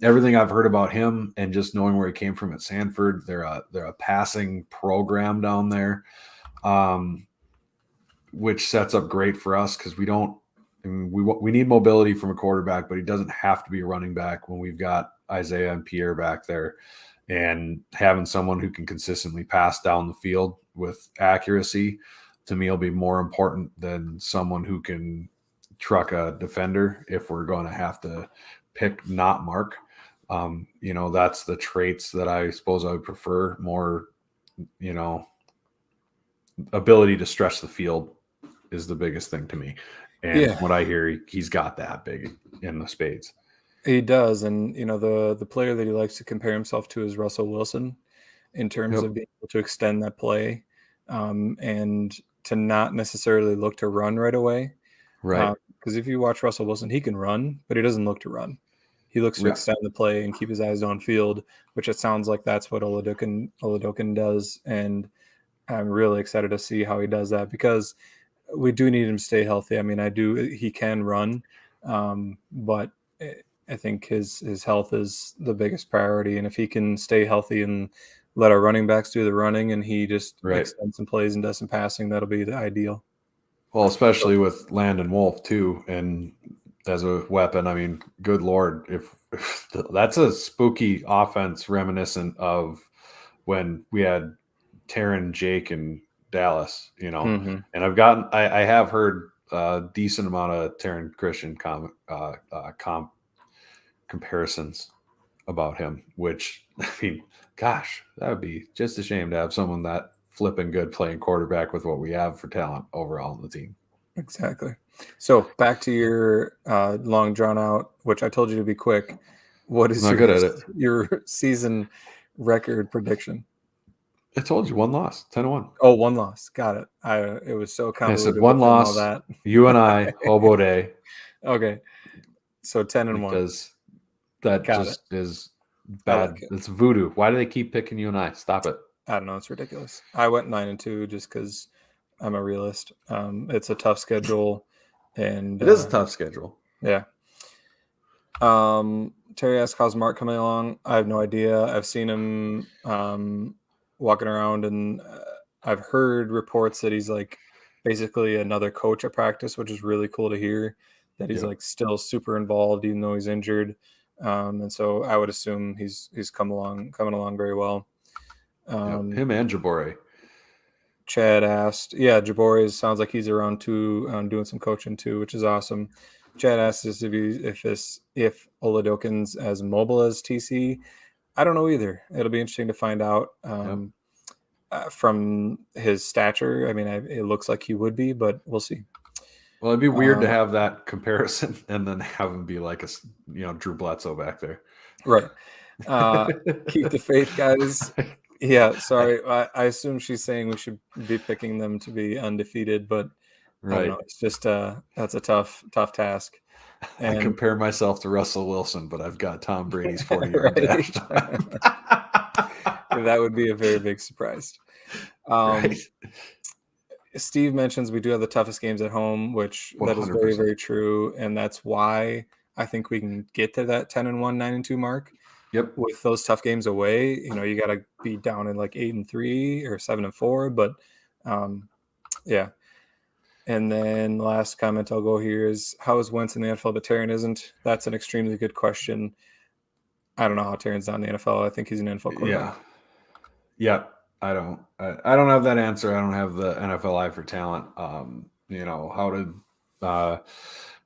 Everything I've heard about him and just knowing where he came from at Sanford, they're a passing program down there, which sets up great for us because we need mobility from a quarterback, but he doesn't have to be a running back when we've got Isaiah and Pierre back there, and having someone who can consistently pass down the field with accuracy to me will be more important than someone who can truck a defender if we're going to have to pick not Mark. That's the traits that I suppose I would prefer more, ability to stretch the field is the biggest thing to me. And from what I hear, he's got that big in the spades. He does, and the player that he likes to compare himself to is Russell Wilson in terms of being able to extend that play and to not necessarily look to run right away. Right. Because if you watch Russell Wilson, he can run, but he doesn't look to run. He looks to extend the play and keep his eyes downfield, which it sounds like that's what Oladokin does. And I'm really excited to see how he does that because we do need him to stay healthy. I mean, he can run, but I think his health is the biggest priority. And if he can stay healthy and let our running backs do the running and he just extends some plays and does some passing, that'll be the ideal. Well, especially with Landon Wolf too. And as a weapon, I mean, good Lord, if that's a spooky offense reminiscent of when we had Taryn, Jake, and Dallas, and I have heard a decent amount of Taryn Christian comparisons about him, which, I mean, gosh, that would be just a shame to have someone that flipping good playing quarterback with what we have for talent overall in the team. Exactly. So back to your long drawn out, which I told you to be quick. What is your season record prediction? I told you 1 loss, 10-1. Oh, 1 loss. Got it. It was so convoluted. I said 1 loss. All that. You and I, Hobo Day. Okay. So 10-1. Because that is bad. It's voodoo. Why do they keep picking you and I? Stop it. I don't know. It's ridiculous. I went 9-2 just because I'm a realist. It's a tough schedule, and it is a tough schedule. Yeah. Terry asked, how's Mark coming along? I have no idea. I've seen him walking around, and I've heard reports that he's like basically another coach at practice, which is really cool to hear. that he's like still super involved even though he's injured. And so I would assume he's coming along very well. Him and Jabore. Chad asked, yeah, Jabori sounds like he's around too, doing some coaching too, which is awesome. Chad asked us if Oladokin's as mobile as TC. I don't know either. It'll be interesting to find out from his stature. I mean, it looks like he would be, but we'll see. Well, it'd be weird to have that comparison and then have him be like Drew Bledsoe back there. Right. Keep the faith, guys. Yeah, sorry. I assume she's saying we should be picking them to be undefeated, but right. I don't know. It's just that's a tough task. And I compare myself to Russell Wilson, but I've got Tom Brady's 40-yard dash time. That would be a very big surprise. Right. Steve mentions we do have the toughest games at home, which 100%. That is very, very true. And that's why I think we can get to that 10-1, 9-2 mark. Yep. With those tough games away, you got to be down in like 8-3 or 7-4. But yeah. And then the last comment I'll go here is, how is Wentz in the NFL but Taryn isn't? That's an extremely good question. I don't know how Taryn's not in the NFL. I think he's an NFL quarterback. Yeah. I don't have that answer. I don't have the NFL eye for talent. How did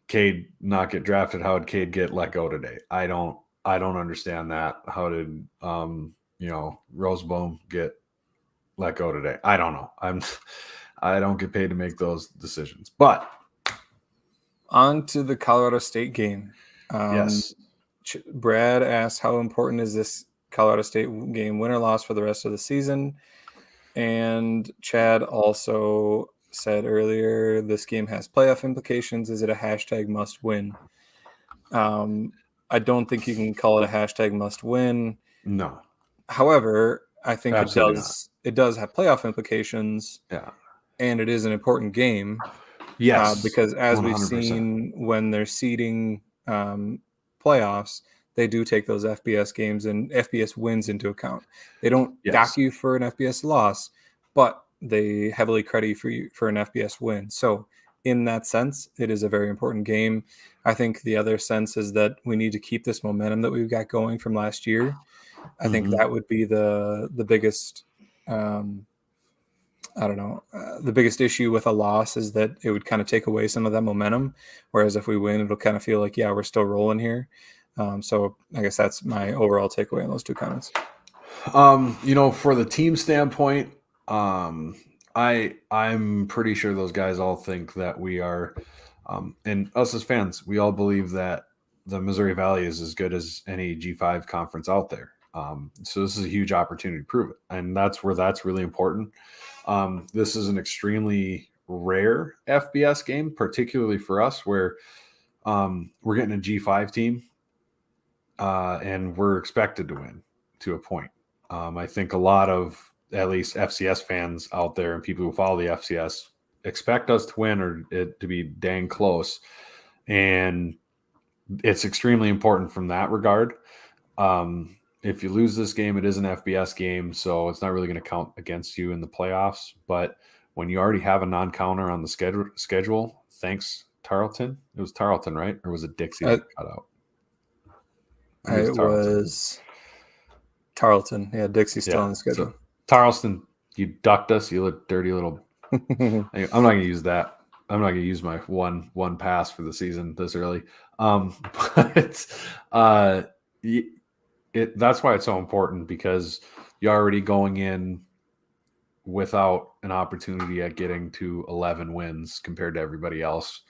Cade not get drafted? How did Cade get let go today? I don't understand that. How did Roseboom get let go today? I don't know. I don't get paid to make those decisions. But on to the Colorado State game. Yes. Brad asked, how important is this Colorado State game, win or loss, for the rest of the season? And Chad also said earlier, this game has playoff implications. Is it a hashtag must win? I don't think you can call it a hashtag must win. No. However, I think it does have playoff implications. Yeah. And it is an important game. Yes. Because as 100%. We've seen when they're seeding playoffs, they do take those FBS games and FBS wins into account. They don't dock you for an FBS loss, but they heavily credit you for an FBS win. So in that sense, it is a very important game. I think the other sense is that we need to keep this momentum that we've got going from last year. I think that would be the biggest, the biggest issue with a loss is that it would kind of take away some of that momentum. Whereas if we win, it'll kind of feel like, yeah, we're still rolling here. So I guess that's my overall takeaway on those two comments. For the team standpoint, I'm pretty sure those guys all think that we are, and us as fans, we all believe that the Missouri Valley is as good as any G5 conference out there. So this is a huge opportunity to prove it. And that's where that's really important. This is an extremely rare FBS game, particularly for us, where we're getting a G5 team. And we're expected to win to a point. I think a lot of at least FCS fans out there and people who follow the FCS expect us to win or it to be dang close. And it's extremely important from that regard. If you lose this game, it is an FBS game, so it's not really going to count against you in the playoffs. But when you already have a non-counter on the schedule, thanks, Tarleton. It was Tarleton, right? Or was it Dixie that cut out? It was Tarleton. Yeah, Dixie's still on the schedule. So, Tarleton, you ducked us, you little dirty little. I'm not going to use that. I'm not going to use my one pass for the season this early. But that's why it's so important, because you're already going in without an opportunity at getting to 11 wins compared to everybody else.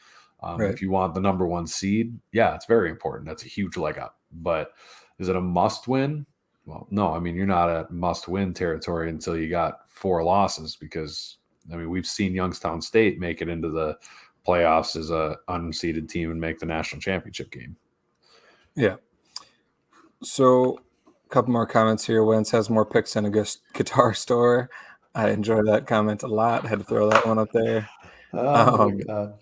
Right. If you want the number one seed, yeah, it's very important. That's a huge leg up. But is it a must win? Well, no. I mean, you're not at must win territory until you got 4 losses, because we've seen Youngstown State make it into the playoffs as a unseeded team and make the national championship game. Yeah. So a couple more comments here. Wentz has more picks in a guitar store. I enjoy that comment a lot. I had to throw that one up there. Oh my God.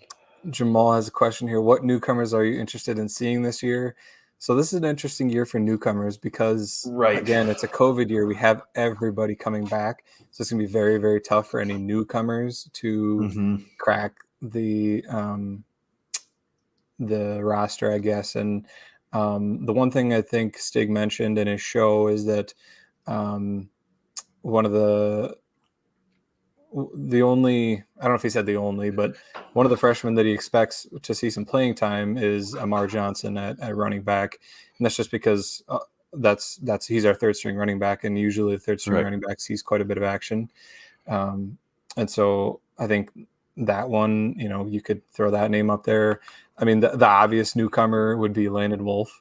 Jamal has a question here. What newcomers are you interested in seeing this year? So this is an interesting year for newcomers because, again, it's a COVID year. We have everybody coming back. So it's going to be very, very tough for any newcomers to crack the the roster, I guess. And the one thing I think Stig mentioned in his show is that one of the only, I don't know if he said the only, but one of the freshmen that he expects to see some playing time is Amar Johnson at running back, and that's just because that's he's our third string running back, and usually the third string Right. running back sees quite a bit of action, and so I think that one, you could throw that name up there. I mean, the obvious newcomer would be Landon Wolf.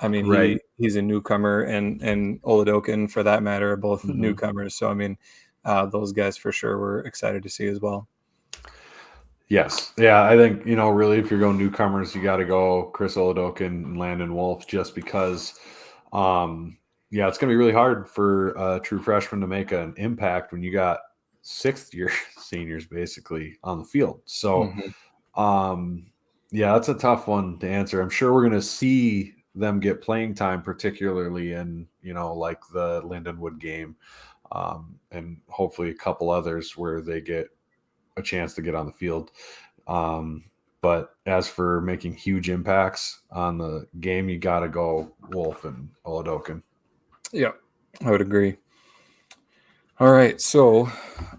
I mean, Right. he's a newcomer, and Oladokin, for that matter, are both Mm-hmm. newcomers. So I mean, those guys for sure we're excited to see as well. Yes. Yeah, I think, really if you're going newcomers, you got to go Chris Oladokin and Landon Wolf just because, yeah, it's going to be really hard for a true freshman to make an impact when you got sixth-year seniors basically on the field. So, um, yeah, that's a tough one to answer. I'm sure we're going to see them get playing time, particularly in, like the Lindenwood game, and hopefully a couple others where they get a chance to get on the field. But as for making huge impacts on the game, you got to go Wolf and Oladokin. Yeah, I would agree. All right, so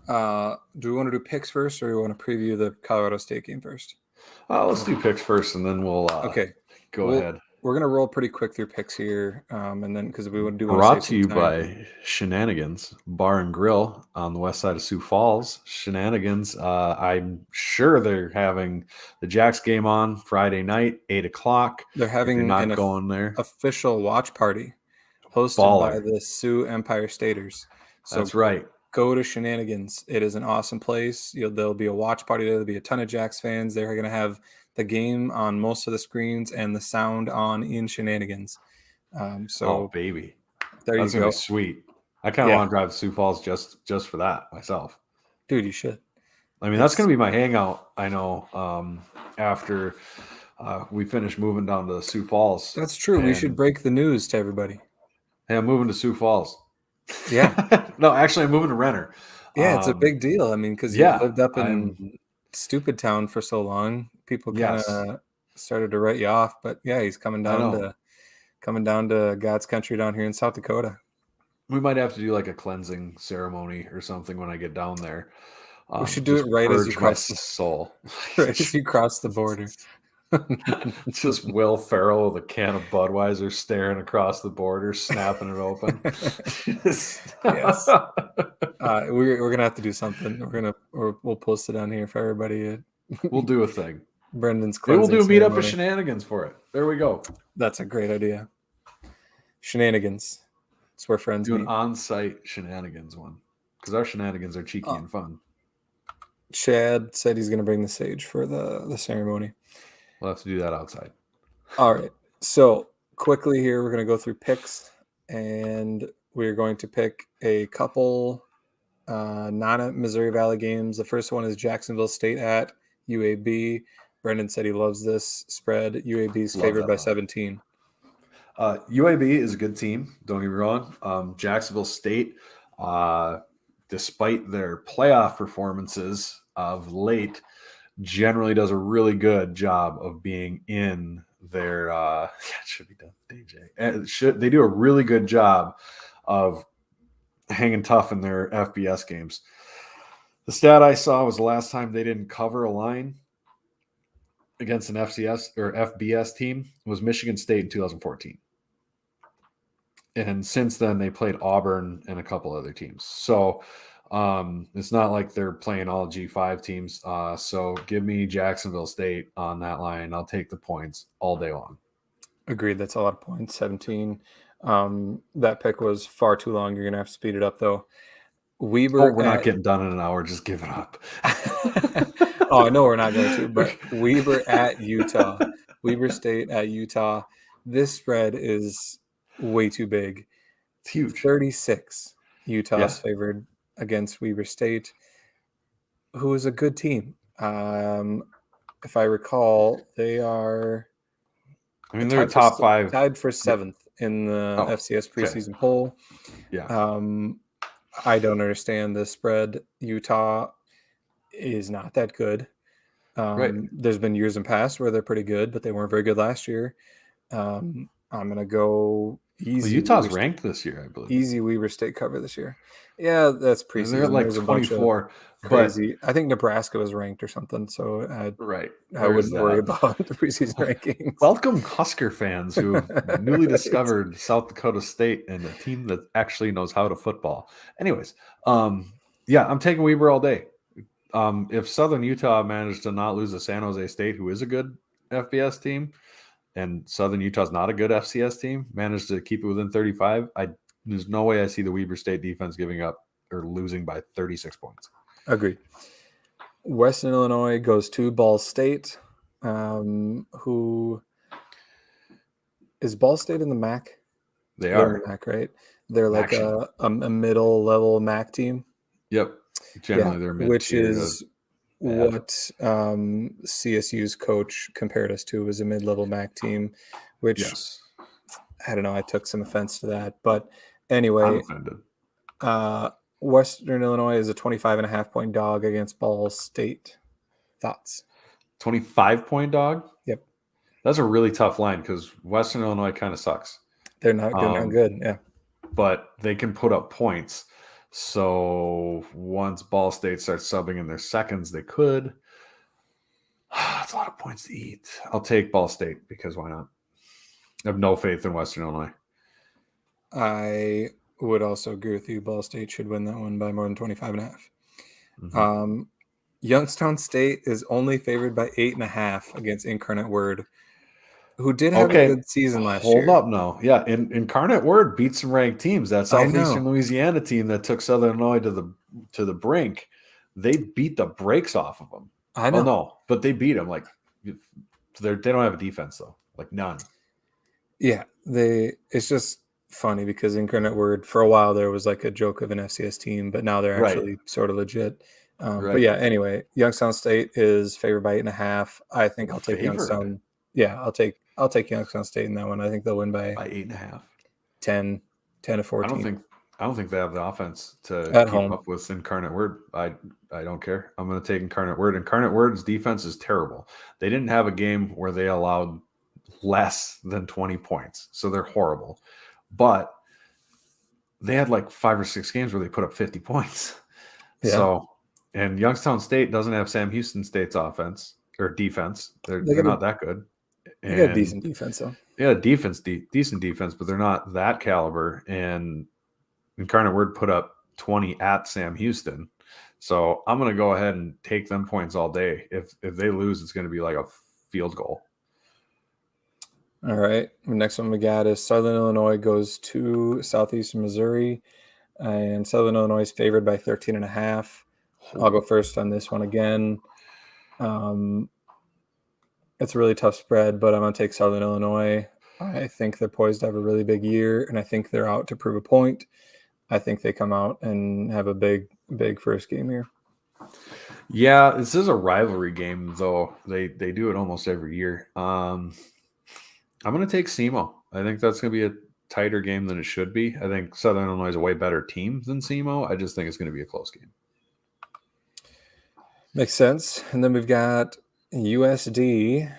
do we want to do picks first, or do we want to preview the Colorado State game first? Let's do picks first, and then we'll Okay, go ahead. we're gonna roll pretty quick through picks here, and then because we want to Brought save to some you time. by Shenanigans Bar and Grill on the west side of Sioux Falls. Shenanigans. I'm sure they're having the Jacks game on Friday night, 8:00. They're If you're having not an going there, official watch party hosted by baller. the Sioux Empire Staters. So That's right. go to Shenanigans. It is an awesome place. There'll be a watch party there. There'll be a ton of Jacks fans. They're going to have the game on most of the screens and the sound on in Shenanigans. Oh, baby. There That's you gonna go. be sweet. I kind of Yeah, want to drive to Sioux Falls just for that myself. dude, you should. I mean, that's gonna be my hangout. I know. After we finish moving down to Sioux Falls, That's true. We should and break the news to everybody. hey, I'm moving to Sioux Falls. Yeah. No, actually, I'm moving to Renner. Yeah, it's a big deal. I mean, because you've Yeah, lived up in I'm. Stupid Town for so long, people kind Yes, of started to write you off. But yeah, he's I know. coming down to God's country down here in South Dakota. We might have to do like a cleansing ceremony or something when I get down there. We should do it Just right as you purge my cross soul. right as you cross the border. Just Will Ferrell with a can of Budweiser staring across the border, snapping it open. Yes. We're gonna have to do something. We'll post it on here for everybody. We'll do a thing. Brendan's Maybe we'll cleansing do a meetup for ceremony. Shenanigans for it. There we go. That's a great idea. Shenanigans. It's where friends Do an meet. on-site Shenanigans one because our Shenanigans are cheeky Oh. and fun. Chad said he's going to bring the sage for the ceremony. We'll have to do that outside. All right. So quickly here, we're going to go through picks, and we're going to pick a couple non-Missouri Valley games. The first one is Jacksonville State at UAB. Brendan said he loves this spread. UAB is favored by 17. UAB is a good team. Don't get me wrong. Jacksonville State, despite their playoff performances of late, generally does a really good job of being in their. It should be done, DJ. They do a really good job of hanging tough in their FBS games. The stat I saw was the last time they didn't cover a line against an FCS or FBS team was Michigan State in 2014. And since then, they played Auburn and a couple other teams. So it's not like they're playing all G5 teams. So give me Jacksonville State on that line. I'll take the points all day long. Agreed. That's a lot of points. 17. That pick was far too long. You're going to have to speed it up, though. Weber. We're not getting done in an hour. Just give it up. Oh, I know we're not going to, but Weber at Utah. Weber State at Utah. This spread is way too big. It's huge. 36. Utah's favored against Weber State, who is a good team. If I recall, they are. I mean, they're top five. Tied for 7th in the FCS preseason poll. Yeah. I don't understand the spread. Utah is not that good. Right. There's been years in past where they're pretty good, but they weren't very good last year. I'm gonna go Well, easy Utah's ranked this year, I believe. easy Weber State cover this year. Yeah, that's They're at preseason. like There's a bunch of 24, but crazy. I think Nebraska was ranked or something, so right. I There's wouldn't worry that. about the preseason rankings. Welcome, Husker fans who have newly Right. discovered South Dakota State and a team that actually knows how to football. Anyways, yeah, I'm taking Weber all day. If Southern Utah managed to not lose to San Jose State, who is a good FBS team, and Southern Utah's not a good FCS team, managed to keep it within 35, there's no way I see the Weber State defense giving up or losing by 36 points. Agreed. Western Illinois goes to Ball State. Who is Ball State in the MAC? They They're in are. the MAC, right? They're like Action. a middle level MAC team. Yep. Generally, they're mid-tier. Which is what CSU's coach compared us to, was a mid-level MAC team, which yes. I don't know. I took some offense to that, but anyway, I'm offended. Western Illinois is a 25.5-point dog against Ball State. Thoughts? 25-point dog? Yep. That's a really tough line because Western Illinois kind of sucks. They're not good. Yeah. But they can put up points. So once Ball State starts subbing in their seconds, they could. That's a lot of points to eat. I'll take Ball State because why not? I have no faith in Western Illinois. I would also agree with you. Ball State should win that one by more than 25.5. Mm-hmm. Youngstown State is only favored by 8.5 against Incarnate Word, who did have a good season last year. Hold up now. Yeah, Incarnate Word beat some ranked teams. That Southeastern Louisiana team that took Southern Illinois to the brink, they beat the brakes off of them. I know. Oh, no, but they beat them. Like, they don't have a defense, though. Like, none. Yeah, it's just funny because Incarnate Word, for a while there, was like a joke of an FCS team, but now they're actually sort of legit. But yeah, anyway, Youngstown State is favored by 8.5. I think I'll take Youngstown. Yeah, I'll take Youngstown State in that one. I think they'll win by 8.5. 10 to 14. I don't think they have the offense to keep up with Incarnate Word. I don't care. I'm going to take Incarnate Word. Incarnate Word's defense is terrible. They didn't have a game where they allowed less than 20 points, so they're horrible. But they had like 5 or 6 games where they put up 50 points. Yeah. So, and Youngstown State doesn't have Sam Houston State's offense or defense. They're not that good. They got a decent defense, though. Yeah, decent defense, but they're not that caliber. And Incarnate Word put up 20 at Sam Houston. So I'm going to go ahead and take them points all day. If they lose, it's going to be like a field goal. All right. The next one we got is Southern Illinois goes to Southeastern Missouri. And Southern Illinois is favored by 13.5. I'll go first on this one again. It's a really tough spread, but I'm going to take Southern Illinois. I think they're poised to have a really big year, and I think they're out to prove a point. I think they come out and have a big first game here. Yeah, this is a rivalry game, though. They do it almost every year. I'm going to take SEMO. I think that's going to be a tighter game than it should be. I think Southern Illinois is a way better team than SEMO. I just think it's going to be a close game. Makes sense. And then we've got USD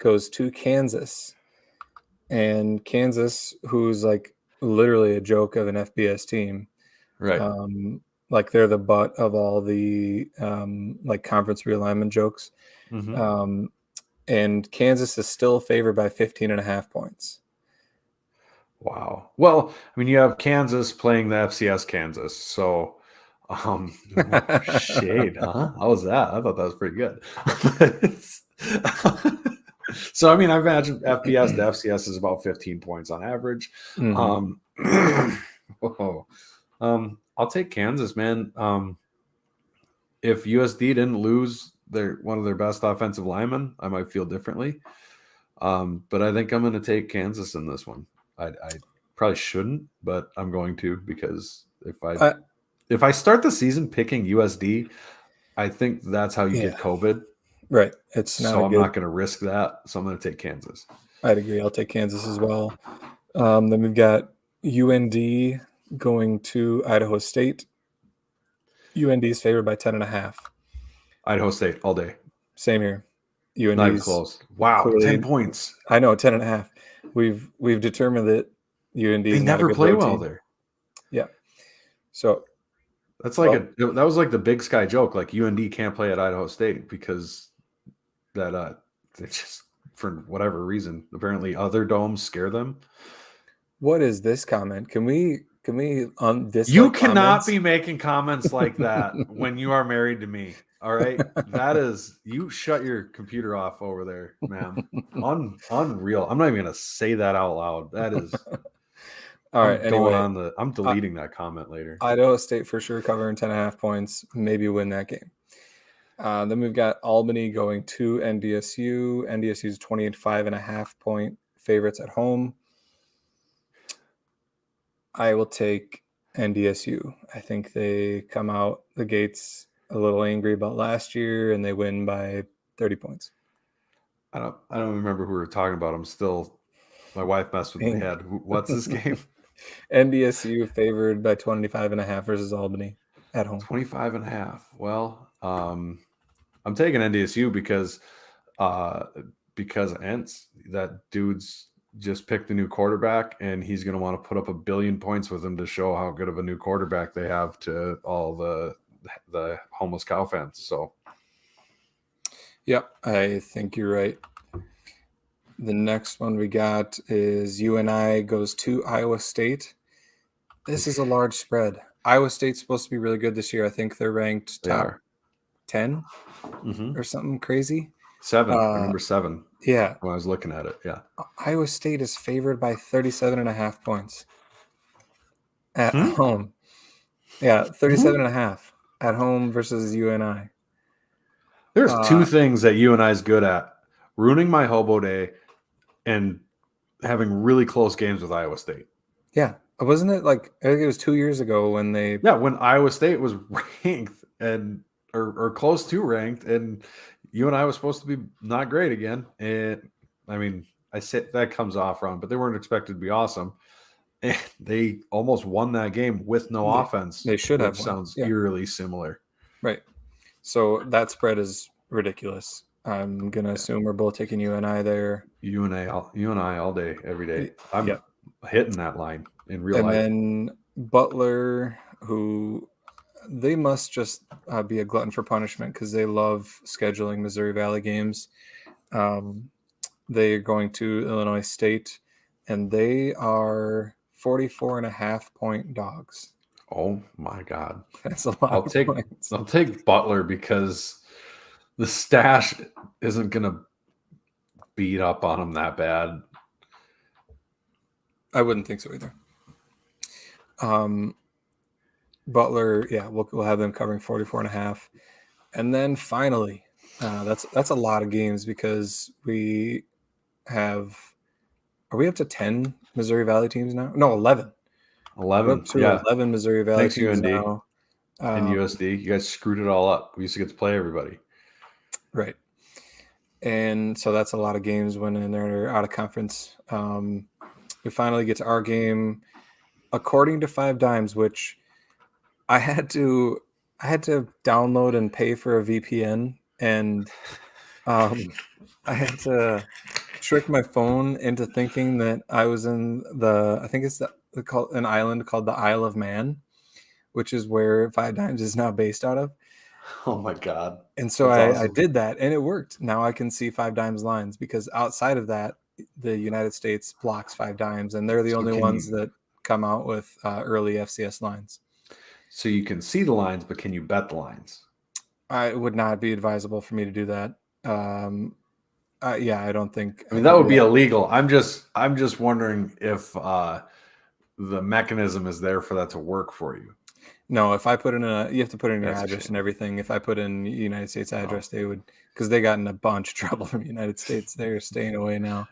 goes to Kansas. And Kansas, who's like literally a joke of an FBS team. Right. Like they're the butt of all the like conference realignment jokes. Mm-hmm. And Kansas is still favored by 15.5 points. Wow. Well, I mean, you have Kansas playing the FCS Kansas. So, shade, huh? How was that? I thought that was pretty good. So, I mean, I imagine FBS to FCS is about 15 points on average. Mm-hmm. I'll take Kansas, man. If USD didn't lose one of their best offensive linemen, I might feel differently. But I think I'm going to take Kansas in this one. I probably shouldn't, but I'm going to, because if I start the season picking USD, I think that's how you get COVID. Right. It's not so I'm not going to risk that. So I'm going to take Kansas. I'd agree. I'll take Kansas as well. Then we've got UND going to Idaho State. UND is favored by 10.5. Idaho State all day. Same here. Not even UND's close. Wow, clearly. 10 points. I know 10.5. We've determined that UND They is not a never good play road well team. there. Yeah. So That's like that was like the Big Sky joke. Like UND can't play at Idaho State because that they just for whatever reason apparently other domes scare them. what is this comment? Can we You dislike cannot comments? be making comments like that when you are married to me. All right, that is you. Shut your computer off over there, ma'am. Unreal. I'm not even gonna say that out loud. That is. All right. Anyway, I'm deleting that comment later. Idaho State for sure covering 10.5 points, maybe win that game. Then we've got Albany going to NDSU. NDSU's 25.5 point favorites at home. I will take NDSU. I think they come out the gates a little angry about last year, and they win by 30 points. I don't remember who we were talking about. I'm still. My wife messed with my head. What's this game? NDSU favored by 25.5 versus Albany at home. 25.5. Well, I'm taking NDSU because Entz, that dude's just picked a new quarterback, and he's going to want to put up 1 billion points with him to show how good of a new quarterback they have to all the homeless cow fans. So, yep, I think you're right. The next one we got is UNI goes to Iowa State. This is a large spread. Iowa State's supposed to be really good this year. I think they're ranked top 10 or something crazy. 7. I remember 7. Yeah. When I was looking at it. Yeah. Iowa State is favored by 37.5 points at home. Yeah, 37.5 at home versus UNI. There's 2 things that UNI is good at: ruining my hobo day and having really close games with Iowa State. Yeah. Wasn't it like, I think it was 2 years ago when they... Yeah, when Iowa State was ranked and or close to ranked, and UNI was supposed to be not great again. And I mean, I said that comes off wrong, but they weren't expected to be awesome. And they almost won that game with no offense. They should have won. Sounds eerily similar. Right. So that spread is ridiculous. I'm going to assume we're both taking UNI there. UNI all day, every day. I'm hitting that line in real life. And then Butler, who they must just be a glutton for punishment because they love scheduling Missouri Valley games. They are going to Illinois State, and they are 44.5 point dogs. Oh my God. That's a lot of points. I'll take Butler because the stash isn't going to beat up on them that bad. I wouldn't think so either. Butler, yeah, we'll have them covering 44.5. And then finally, that's a lot of games because we have, are we up to 10 Missouri Valley teams now? No, 11. 11. We're up to 11 Missouri Valley teams UND now. And USD. You guys screwed it all up. We used to get to play everybody. Right. And so that's a lot of games when they're out of conference. We finally get to our game. According to 5 Dimes, which I had to download and pay for a VPN, and I had to trick my phone into thinking that I was in I think it's an island called the Isle of Man, which is where 5 Dimes is now based out of. Oh my God. And so I did that, and it worked. Now I can see 5 Dimes lines because outside of that, the United States blocks 5 Dimes, and they're the only ones that come out with early FCS lines. So you can see the lines, but can you bet the lines? It would not be advisable for me to do that. I don't think. I mean, that would be illegal. I'm just wondering if the mechanism is there for that to work for you. No, if I put in you have to put in your address and everything. If I put in United States address, they would, because they got in a bunch of trouble from the United States. They're staying away now.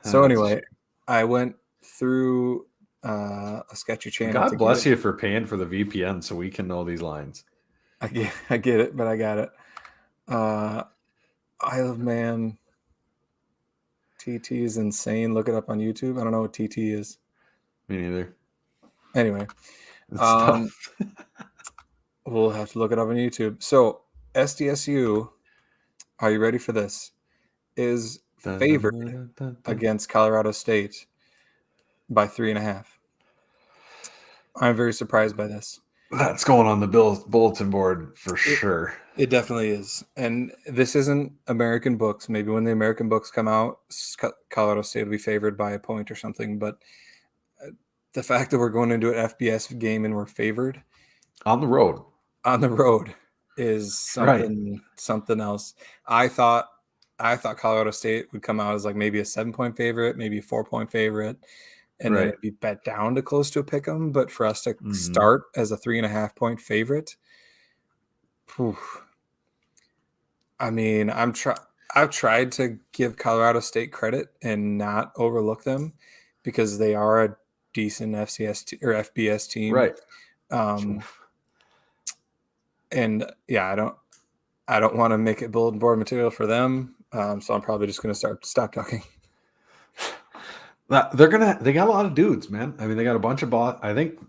So anyway, I went through a sketchy channel. God bless you for paying for the VPN so we can know these lines. I get it, but I got it. Isle of Man. TT is insane. Look it up on YouTube. I don't know what TT is. Me neither. Anyway, we'll have to look it up on YouTube. So SDSU, Are you ready for this? Is favored against Colorado State by 3.5. I'm very surprised by this. That's going on the bulletin board for sure. It definitely is. And this isn't American books. Maybe when the American books come out, Colorado State will be favored by a point or something. But the fact that we're going into an FBS game and we're favored on the road is something else. I thought Colorado State would come out as like maybe a 7-point favorite, maybe a 4-point favorite, and then it'd be bet down to close to a pick 'em. But for us to start as a 3.5-point favorite, I mean, I've tried to give Colorado State credit and not overlook them because they are a decent or FBS team, right? And yeah, I don't want to make it bulletin board material for them, so I'm probably just going to stop talking. They got a lot of dudes, man. I mean, they got a bunch of I think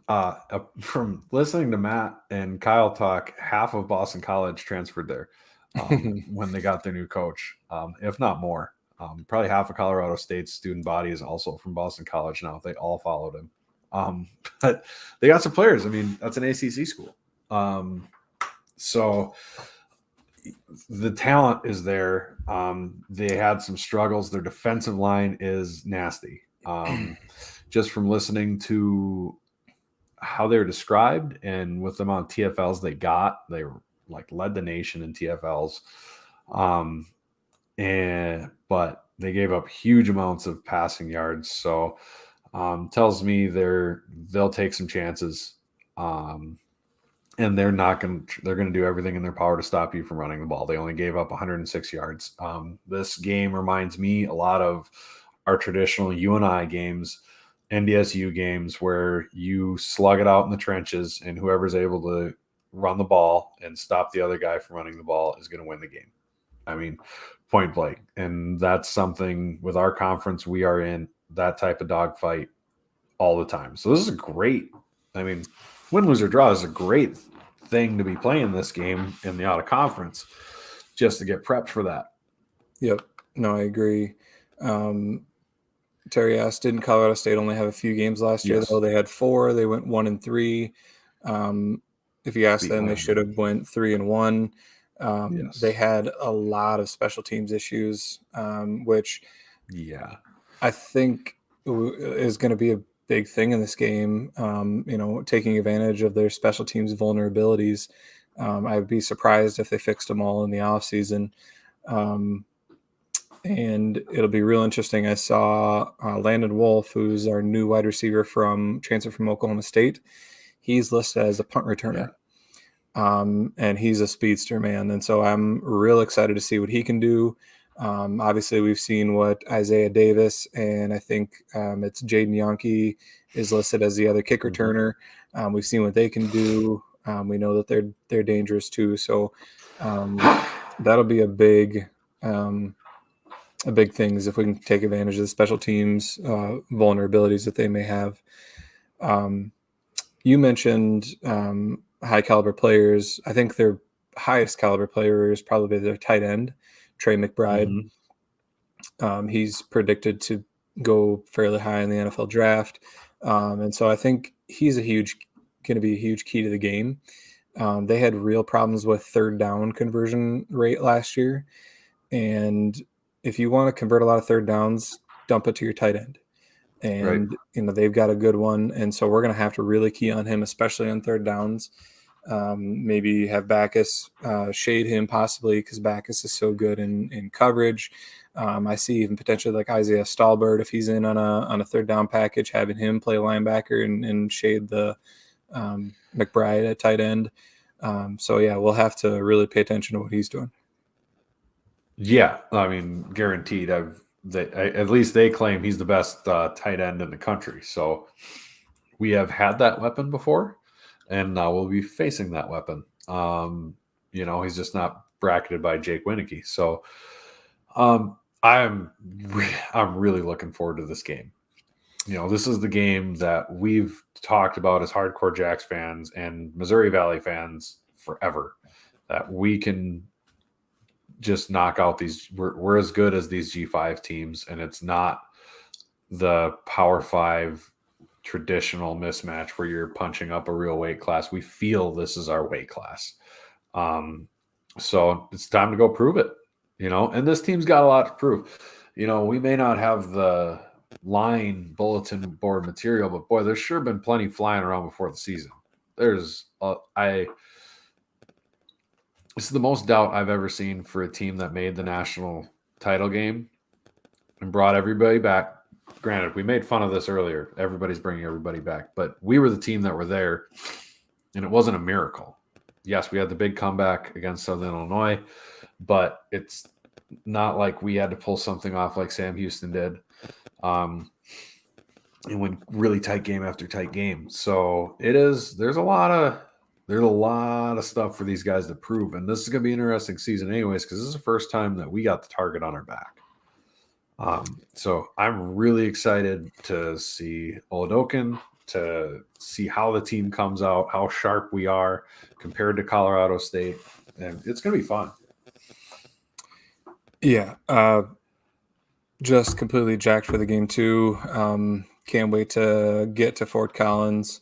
from listening to Matt and Kyle talk, half of Boston College transferred there when they got their new coach, if not more. Probably half of Colorado State's student body is also from Boston College now. They all followed him. But they got some players. I mean, that's an ACC school. So the talent is there. They had some struggles. Their defensive line is nasty. Just from listening to how they were described and with the amount of TFLs they got, they were like led the nation in TFLs. But they gave up huge amounts of passing yards. So tells me they'll take some chances. And they're going to do everything in their power to stop you from running the ball. They only gave up 106 yards. This game reminds me a lot of our traditional UNI games, NDSU games, where you slug it out in the trenches and whoever's able to run the ball and stop the other guy from running the ball is going to win the game. I mean, point blank. And that's something with our conference, we are in that type of dogfight all the time. So this is great. I mean, win, lose, or draw is a great thing to be playing this game in the out of conference just to get prepped for that. Yep. No, I agree. Terry asked, didn't Colorado State only have a few games last year? Though they had 4. They went 1-3. If you ask them, they should have went 3-1. They had a lot of special teams issues, which I think is going to be a big thing in this game, taking advantage of their special teams vulnerabilities. I'd be surprised if they fixed them all in the offseason. And it'll be real interesting. I saw Landon Wolf, who's our new wide receiver transfer from Oklahoma State. He's listed as a punt returner. And he's a speedster, man. And so I'm real excited to see what he can do. Obviously, we've seen what Isaiah Davis and I think it's Jaden Yonke is listed as the other kick returner. We've seen what they can do. We know that they're dangerous too. So that'll be a big thing is if we can take advantage of the special teams vulnerabilities that they may have. You mentioned high caliber players. I think their highest caliber player is probably their tight end, Trey McBride. He's predicted to go fairly high in the NFL draft. And so I think he's going to be a huge key to the game. They had real problems with third down conversion rate last year. And if you want to convert a lot of third downs, dump it to your tight end. And, they've got a good one. And so we're going to have to really key on him, especially on third downs. Maybe have Backus shade him possibly because Backus is so good in coverage. I see even potentially like Isaiah Stallbird, if he's in on a third down package, having him play linebacker and shade the McBride at tight end. So, yeah, we'll have to really pay attention to what he's doing. Yeah, I mean, guaranteed. At least they claim he's the best tight end in the country. So we have had that weapon before, and now we'll be facing that weapon. He's just not bracketed by Jake Wieneke. So I'm really looking forward to this game. This is the game that we've talked about as hardcore Jacks fans and Missouri Valley fans forever, that we can just knock out these. We're as good as these G5 teams, and it's not the Power 5 traditional mismatch where you're punching up a real weight class. We feel this is our weight class. So it's time to go prove it, and this team's got a lot to prove. We may not have the line bulletin board material, but boy, there's sure been plenty flying around before the season. This is the most doubt I've ever seen for a team that made the national title game and brought everybody back. Granted, we made fun of this earlier. Everybody's bringing everybody back, but we were the team that were there, and it wasn't a miracle. Yes, we had the big comeback against Southern Illinois, but it's not like we had to pull something off like Sam Houston did. And win really tight game after tight game. So there's a lot of stuff for these guys to prove. And this is going to be an interesting season anyways, because this is the first time that we got the target on our back. So I'm really excited to see Oladokin, to see how the team comes out, how sharp we are compared to Colorado State. And it's going to be fun. Yeah. Just completely jacked for the game too. Can't wait to get to Fort Collins.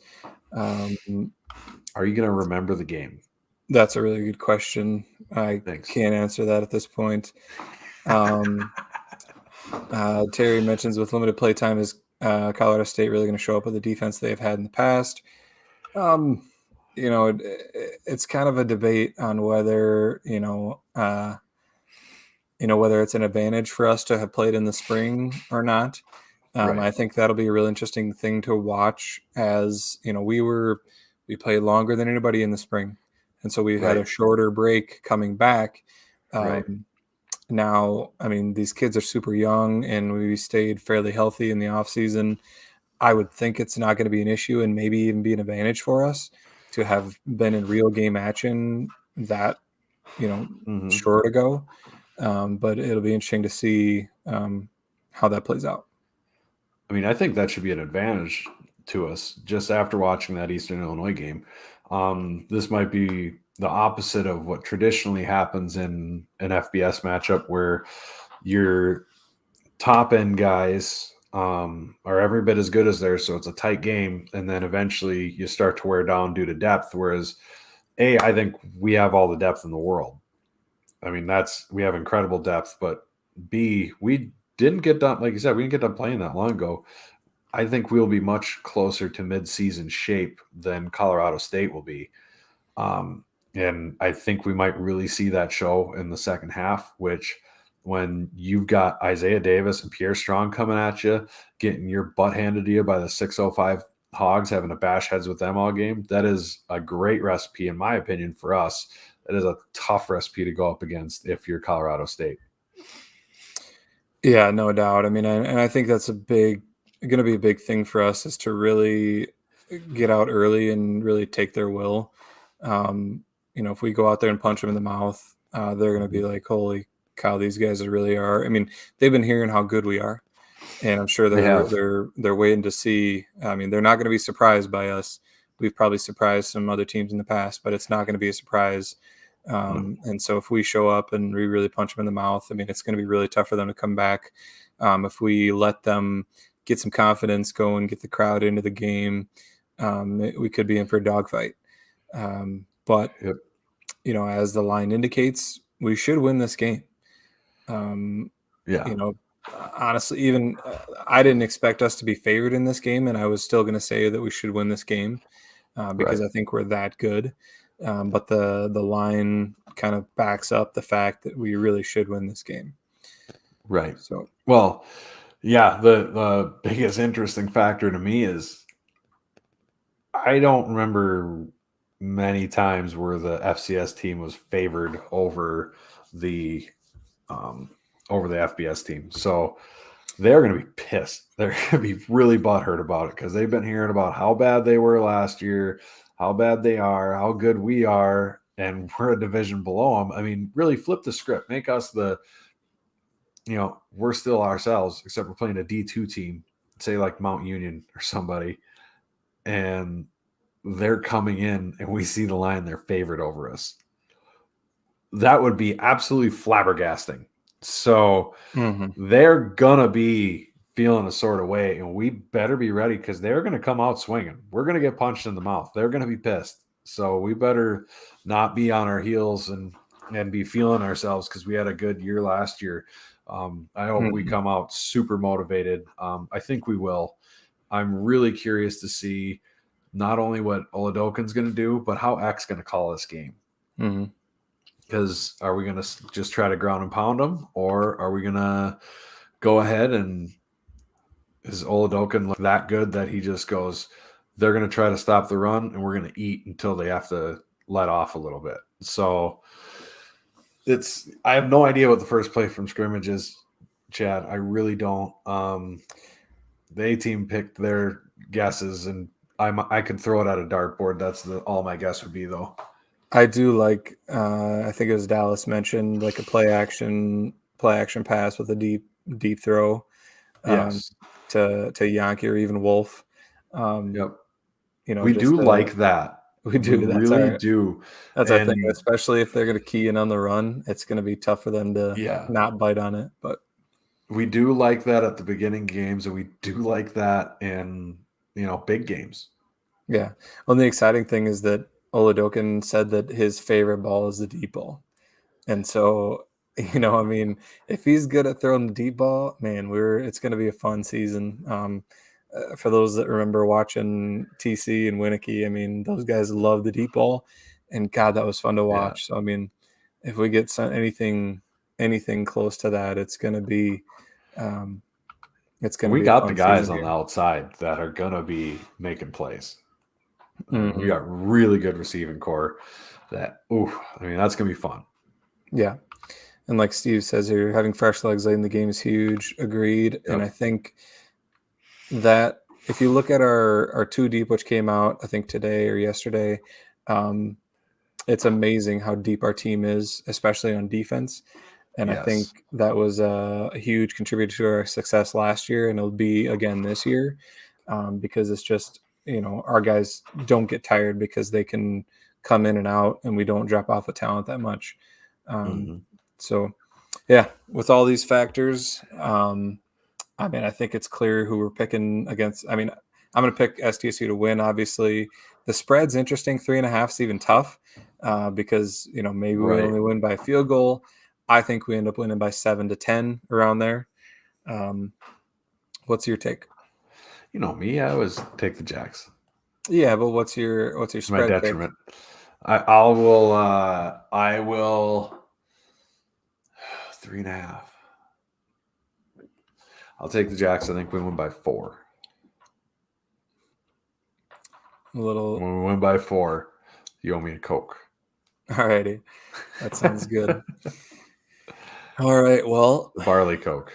Are you going to remember the game? That's a really good question. Can't answer that at this point. Terry mentions with limited play time, is Colorado State really going to show up with the defense they've had in the past? It's kind of a debate on whether, whether it's an advantage for us to have played in the spring or not. Right. I think that'll be a real interesting thing to watch, as we played longer than anybody in the spring, and so we had a shorter break coming back. Now, I mean, these kids are super young, and we stayed fairly healthy in the off season. I would think it's not going to be an issue, and maybe even be an advantage for us to have been in real game action that short ago. But it'll be interesting to see how that plays out. I mean, I think that should be an advantage to us just after watching that Eastern Illinois game. This might be the opposite of what traditionally happens in an FBS matchup, where your top end guys are every bit as good as theirs, so it's a tight game, and then eventually you start to wear down due to depth. Whereas, I think we have all the depth in the world. I mean, we have incredible depth, but B, we didn't get done, like you said, we didn't get done playing that long ago. I think we'll be much closer to mid-season shape than Colorado State will be. And I think we might really see that show in the second half, which when you've got Isaiah Davis and Pierre Strong coming at you, getting your butt handed to you by the 605 Hogs, having to bash heads with them all game, that is a great recipe, in my opinion, for us. That is a tough recipe to go up against if you're Colorado State. Yeah, no doubt. I mean, and I think that's going to be a big thing for us, is to really get out early and really take their will. If we go out there and punch them in the mouth, they're going to be like, holy cow, these guys really are. I mean, they've been hearing how good we are, and I'm sure they're waiting to see. I mean, they're not going to be surprised by us. We've probably surprised some other teams in the past, but it's not going to be a surprise. And so if we show up and we really punch them in the mouth, I mean, it's going to be really tough for them to come back. If we let them get some confidence, go and get the crowd into the game, we could be in for a dogfight. But, as the line indicates, we should win this game. Honestly, even I didn't expect us to be favored in this game, and I was still going to say that we should win this game because I think we're that good. But the line kind of backs up the fact that we really should win this game. Right. So, well, yeah, the biggest interesting factor to me is I don't remember many times where the FCS team was favored over the FBS team. So they're going to be pissed. They're going to be really butthurt about it, because they've been hearing about how bad they were last year, how bad they are, how good we are, and we're a division below them. I mean, really flip the script. Make us we're still ourselves, except we're playing a D2 team, say like Mount Union or somebody, and they're coming in and we see the line, they're favored over us. that would be absolutely flabbergasting. So Mm-hmm. they're gonna be feeling a sort of way, and we better be ready because they're gonna come out swinging. We're gonna get punched in the mouth. They're gonna be pissed. So we better not be on our heels and be feeling ourselves because we had a good year last year. I hope we Mm-hmm. come out super motivated. I think we will. I'm really curious to see not only what Oladokin's going to do, but how X going to call this game. Mm-hmm. Because are we going to just try to ground and pound them, or are we going to go ahead and is Oladokin that good that he just goes, they're going to try to stop the run and we're going to eat until they have to let off a little bit. So I have no idea what the first play from scrimmage is, Chad. I really don't. The A team picked their guesses, and I could throw it at a dartboard. That's all my guess would be, though. I do like. I think it was Dallas mentioned like a play action pass with a deep throw Yes. to Yankee or even Wolf. Yep. We Just do like that. we We do. really do. That's our thing. And Especially if they're going to key in on the run, it's going to be tough for them to yeah, not bite on it. But we do like that at the beginning games, and we do like that in big games. yeah. Well, the exciting thing is that Oladokin said that his favorite ball is the deep ball. And so, I mean, if he's good at throwing the deep ball, man, it's going to be a fun season. For those that remember watching TC and Winnicky, I mean, those guys love the deep ball, and God, that was fun to Yeah. watch. So, I mean, if we get anything close to that, it's going to be, We be got a the fun guys season on here. the outside that are gonna be making plays. Mm-hmm. We got really good receiving core. That's gonna be fun. Yeah. And like Steve says here, having fresh legs late in the game is huge. Agreed. Yep. And I think that if you look at our two deep, which came out, I think today or yesterday, it's amazing how deep our team is, especially on defense. And I think Yes. that was a huge contributor to our success last year, and it'll be again this year, because it's just our guys don't get tired because they can come in and out, and we don't drop off the talent that much. Mm-hmm. So, yeah, with all these factors, I mean, I think it's clear who we're picking against. I mean, I'm going to pick STSU to win. Obviously, the spread's interesting. 3.5 is even tough because maybe we Right. only win by a field goal. I think we end up winning by 7 to 10 around there. What's your take? You know me, I always take the Jacks. Yeah, but what's your To spread my pick? detriment. I will 3.5. I'll take the Jacks. I think we win by 4. When we win by 4, you owe me a Coke. Alrighty. That sounds good. All right. Well, The barley Coke.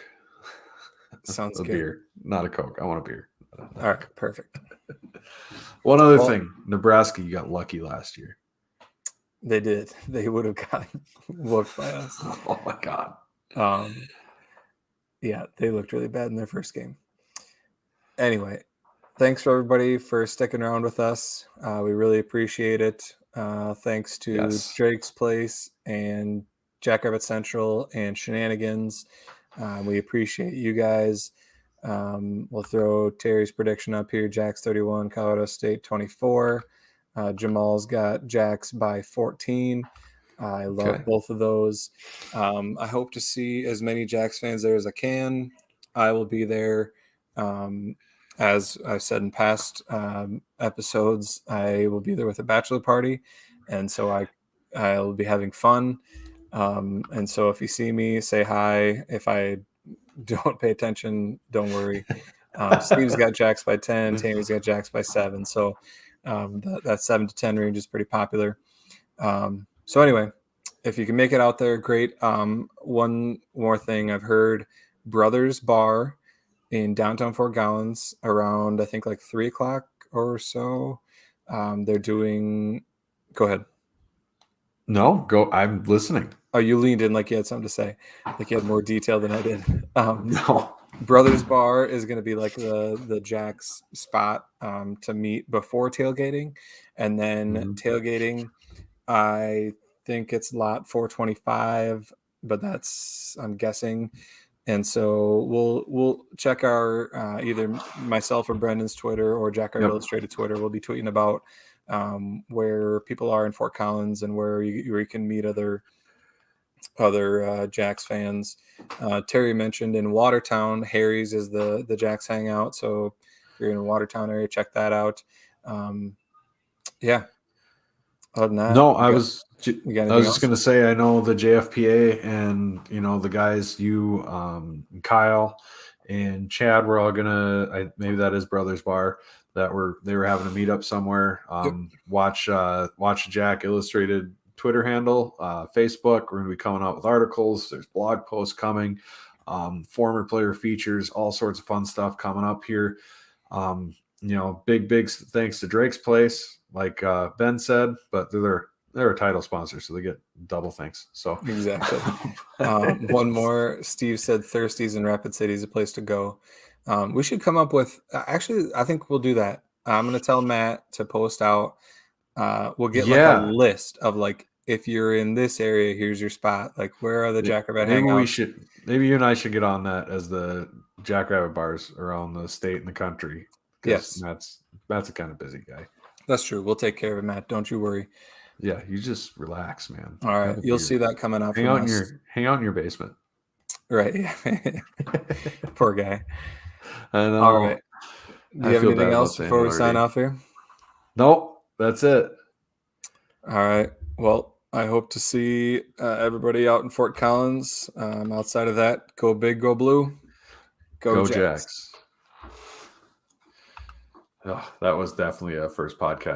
sounds a good. Beer, not a Coke. I want a beer. All right. Perfect. One other thing, Nebraska, you got lucky last year. They did. They would have gotten whooped by us. Oh my God. Yeah, they looked really bad in their first game. Anyway, thanks for everybody for sticking around with us. We really appreciate it. Thanks to Drake's Place and Jackrabbit Central and Shenanigans. We appreciate you guys. We'll throw Terry's prediction up here. Jacks 31, Colorado State 24. Jamal's got Jacks by 14. I love both of those. I hope to see as many Jacks fans there as I can. I will be there. As I've said in past episodes, I will be there with a bachelor party. And so I'll be having fun. And so if you see me, say hi. If I don't pay attention, don't worry. Steve's got Jacks by 10. Tammy's got Jacks by 7. So that 7 to 10 range is pretty popular. So anyway, if you can make it out there, great. One more thing, I've heard Brothers Bar in downtown Fort Collins around, I think, like 3 o'clock or so. They're doing. Go ahead. No, go. I'm listening. Oh, you leaned in like you had something to say, like you had more detail than I did. No. Brothers Bar is going to be like the Jack's spot to meet before tailgating, and then tailgating. I think it's lot 425, but I'm guessing. And so we'll check our either myself or Brendan's Twitter or Jack Rabbit Illustrated Twitter. We'll be tweeting about where people are in Fort Collins and where you can meet other Jax fans. Terry mentioned in Watertown, Hares is the Jax hangout. So if you're in the Watertown area, check that out. Yeah. Other than that, No, I was just going to say, I know the JFPA and, the guys, you, Kyle and Chad were all gonna, maybe that is Brothers Bar, they were having a meetup somewhere. Watch Jack Illustrated Twitter handle, Facebook. We're gonna be coming out with articles. There's blog posts coming, former player features, all sorts of fun stuff coming up here. Big thanks to Drake's Place, like Ben said, but they're a title sponsor, so they get double thanks. So exactly. One more. Steve said Thirsties in Rapid City is a place to go. We should come up with. Actually, I think we'll do that. I'm going to tell Matt to post out. We'll get like a list of like, if you're in this area, here's your spot. Like, where are the Jackrabbit hangouts? Maybe you and I should get on that as the Jackrabbit bars around the state and the country. Yes, Matt's a kind of busy guy. That's true. We'll take care of it, Matt. Don't you worry. Yeah, you just relax, man. All right, you'll see that coming up. Hang out in your basement. Right. Poor guy. I know. All right. Do you have anything else before we sign off here? Nope. That's it. All right. Well, I hope to see everybody out in Fort Collins. Outside of that, go big, go blue. Go Jax. Oh, that was definitely a first podcast